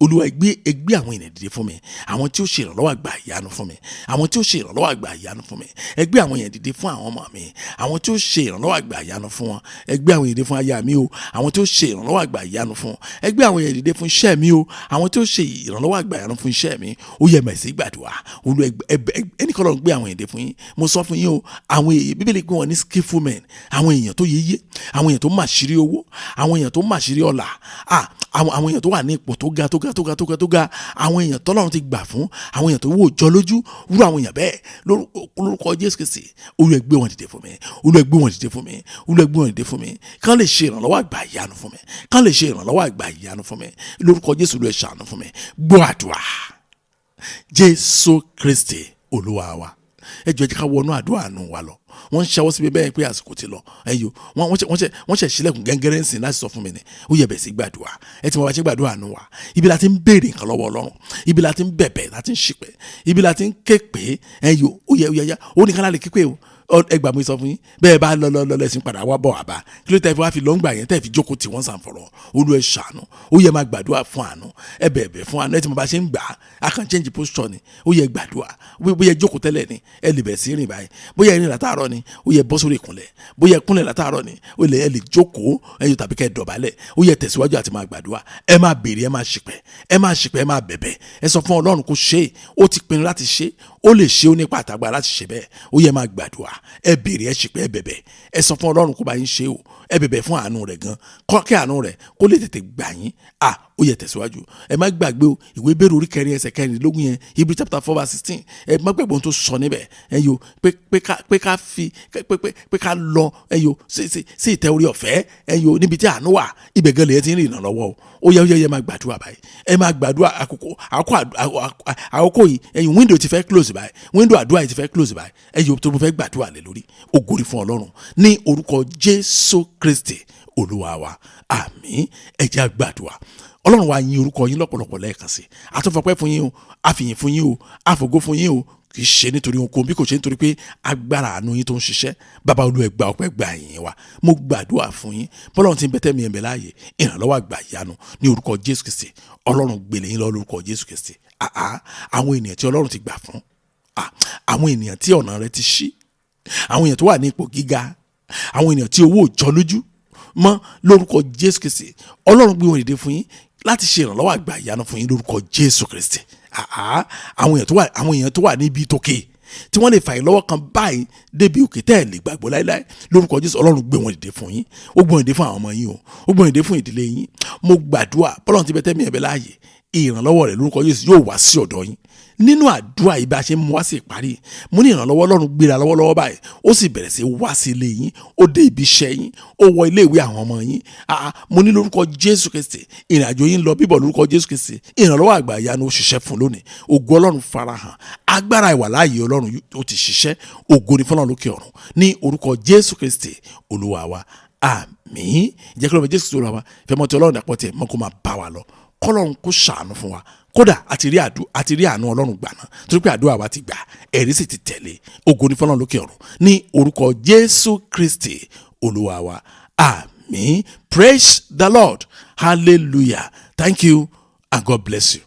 Olúwa ẹ gbé àwọn èèyàn dìde fún mi, àwọn tí ó ṣe ìrànlọ́wọ́ àgbà ìyanu fún mi, àwọn tí ó ṣe ìrànlọ́wọ́ àgbà ìyanu fún mi. Ẹ gbé àwọn èèyàn dìde fún àwọn ọmọ mi, àwọn tí ó ṣe ìrànlọ́wọ́ àgbà ìyanu fún wọn. Ẹ gbé àwọn èèyàn dìde fún aya mi o, àwọn tí ó ṣe ìrànlọ́wọ́ àgbà ìyanu fún. Ẹ gbé àwọn èèyàn dìde fún iṣẹ́ mi o, àwọn tí ó ṣe ìrànlọ́wọ́ àgbà ìyanu fún iṣẹ́ mi. Ó yẹ mẹ̀sí gbàdúrà. Olúwa ẹni kọ́ ló ń gbé àwọn èèyàn dìde fún yín. Mo sọ fún yín o, àwọn èèyàn Bíbélì pé wọ́n ní skillful men, àwọn èèyàn tó yeye, àwọn èèyàn tó màṣírí owó, àwọn èèyàn tó màṣírí ọlà, àwọn èèyàn tó wà ní ipò tó ga, àwọn èèyàn tọ́lọ́run ti gbà fún, àwọn èèyàn tó wò jọ lójú, rú àwọn èèyàn bẹ́ẹ̀ lórúkọ Jésù Kristi. Olúwa gbé wọn dìde fún mi, Olúwa gbé wọn dìde fún mi, Olúwa gbé wọn dìde fún mi, kán lè ṣe ìrànlọ́wọ́ àgbà ìyanu fún mi, kán lè ṣe ìrànlọ́wọ́ àgbà ìyanu fún mi lórúkọ Jésù. Olúwa ṣàánú fún mi. Gbọ́ àdúrà Jésù Kristi Olúwa wa. Ẹ jọ̀ọ́ ẹ jẹ́ ká wọnú àdúrà nù wa lọ. Wọ́n ṣàwọ́ síbi bẹ́ẹ̀ pé àsìkò ti lọ. Ẹ̀yọ́ wọ́n ṣe sílẹ̀kùn gẹ́gẹ́rẹ́ ń sìn láti sọ fún mi ni. Ó yẹ bẹ̀ sí gbàdúrà. Ẹ ti mọ̀ bá ṣe gbàdúrà nù wa. Ibi la ti ń béèrè nǹkan lọ́wọ́ Ọlọ́run. Ibi la ti ń bẹ̀bẹ̀, la ti ń ṣìpẹ̀. Ibi la ti ń ké pé ẹ̀yọ́ ó yẹ ó ní ká lálẹ́ kípé o. Ẹgbà mi sọ fún yín bẹ́ẹ̀ bá lọ lẹ́sìn padà wá bọ̀ àbá kí ló tẹ́ fi wá fi lọ́ngbà yẹn tẹ́ fi jókòó tí wọ́n sàn fọ̀rọ̀. Olúwa ẹ ṣàánú. Ó yẹ máa gbàdúrà fún àánú. Ẹ bẹ̀bẹ̀ fún àánú. Ẹ ti mọ̀ bá ṣe ń gbà á. A kàn change posture ni. Ó yẹ gbàdúrà. Bóyá jókòó tẹ́lẹ̀ ni ẹ lè bẹ̀ sí rìn báyìí. Bóyá ẹ̀rìn látàárọ̀ ni ó yẹ bọ́ sórí ìkúnlẹ̀. Bóyá ìkúnlẹ̀ látàárọ̀ ni ó lè ẹ lè jókòó ẹ̀yọ tàbí kẹ́ dọ̀bálẹ̀. Ó yẹ tẹ̀síwájú àti máa gbàdúrà. Ẹ máa béèrè, ẹ máa ṣìpẹ̀, ẹ máa bẹ̀bẹ̀. Ẹ sọ fún Ọlọ́run kó ṣe é. Ó ti pinnu láti ṣe é. Ó lè ṣe é, ó nípa àtàgbà láti ṣe bẹ́ẹ̀. Ó yẹ máa gbàdúrà. Ẹ béèrè, ẹ ṣìpẹ̀, ẹ bẹ̀bẹ̀. Ẹ sọ fún Ọlọ́run kó bá yín ṣe o. Ẹ bẹ̀bẹ̀ fún àánú rẹ̀ gan. Kí àánú rẹ̀ kó lè tètè gbà yín. ó yẹ tẹ̀síwájú. Ẹ má gbàgbé o, ìwé Hébérù orí 4 ẹsẹ̀ 14 yẹn, Hebrew chapter 4 verse 16. Ẹ má gbàgbé ohun tó sọ níbẹ̀. Pé ká lọ sí ìtẹ́ orí ọ̀fẹ́ níbi tí àánú wà, ibẹ̀ gan lè ti ń rìn ìrànlọ́wọ́ o. Ó yẹ máa gbàdúrà báyìí. Ẹ máa gbàdúrà àkókò yìí. Window ti fẹ́ close báyìí. Window àdúrà yìí ti fẹ́ close báyìí. Tó fẹ́ gbàdúrà lé lórí. Ògo ni fún Ọlọ́run ní orúkọ Jésù Kristi Olúwa wa. Àmín. Ẹ jẹ́ á gbàdúrà. Ọlọ́run wa yin orúkọ yín lọ́pọ̀lọpọ̀ lẹ́ẹ̀kan sí. Àtúnfọpẹ́ fún yín o, àfìyìn fún yín o, àfògo fún yín o. Kì í ṣe nítorí ohunkóhun bí kò ṣe nítorí pé agbára àánú yín tó ń ṣiṣẹ́. Bàbá Olúwa, ẹ gbà ọpẹ́, gbà ìyìn wa. Mo gbàdúrà fún yín bọ́lọ́run ti ń bẹ́tẹ̀ mi ẹ̀mẹ́ láàyè, ìrànlọ́wọ́ àgbà ìyanu ní orúkọ Jésù Kristi. Ọlọ́run gbèlè yín lọ lórúkọ Jésù Kristi. Àwọn ènìyàn tí Ọlọ́run ti gbà fún, àwọn ènìyàn tí ọ̀nà rẹ ti ṣí, àwọn ènìyàn tó wà ní ipò gíga, àwọn ènìyàn tí owó ò jọ lójú mọ́ lórúkọ Jésù Kristi. Ọlọ́run gbé wọn dìde fún yín láti ṣe ìrànlọ́wọ́ àgbà ìyanu fún yín lórúkọ Jésù Kristi. Àwọn èèyàn tó wà níbi tókè tí wọ́n lè fà yín lọ́wọ́ kan báyìí débi òkè tẹ́ ẹ̀ lè gbàgbọ́ láíláí lórúkọ Jésù. Ọlọ́run gbé wọn dìde fún yín. Ó gbé wọn dìde fún àwọn ọmọ yín o. Ó gbé wọn dìde fún ìdílé yín. Mo gbàdúrà bọ́lọ́run ti bẹ́tẹ̀ mi ẹ̀bẹ̀ láàyè, ìrànlọ́wọ́ rẹ̀ lórúkọ Jésù yóò wá sí ọ̀dọ̀ yín. Nínú àdúrà yìí bá ṣe mú wá sí ìparí, mo ní ìrànlọ́wọ́ Ọlọ́run gbéra lọ́wọ́lọ́wọ́ báyìí. Ó sì bẹ̀rẹ̀ sí wá sí ilé yín, ó dé ibi iṣẹ́ yín, ó wọ ilé ìwé àwọn ọmọ yín. Mo ní lórúkọ Jésù Kristi, ìrìnàjò yín lọ bíbọ̀ lórúkọ Jésù Kristi. Ìrànlọ́wọ́ àgbà ìyanu ó ṣiṣẹ́ fún lónìí. Ògo Ọlọ́run farahàn, agbára ìwàláàyè Ọlọ́run ó ti ṣiṣẹ́. Ògo ni fún Ọlọ́run lókè ọ̀run ní orúkọ Jésù Kristi Olúwa wa. Àmín. Jẹ́ kí Ọlọ́run Jésù Kristi Olúwa wa fẹ́ mọ́ ti Ọlọ́run dàpọ̀ tiẹ̀ mọ́ kó máa bá wa lọ. Kọ́lọ́run kó ṣàánú fún wa. Kódà àti rí àánú Ọlọ́run gbà náà torí pé àdúrà wa ti gbà, ẹ̀rí sì ti tẹ̀lé. Ògo ni fún Ọlọ́run lókè ọ̀run ní orúkọ Jésù Kristi Olúwa wa. Àmín. Praise the Lord. Hallelujah. Thank you and God bless you.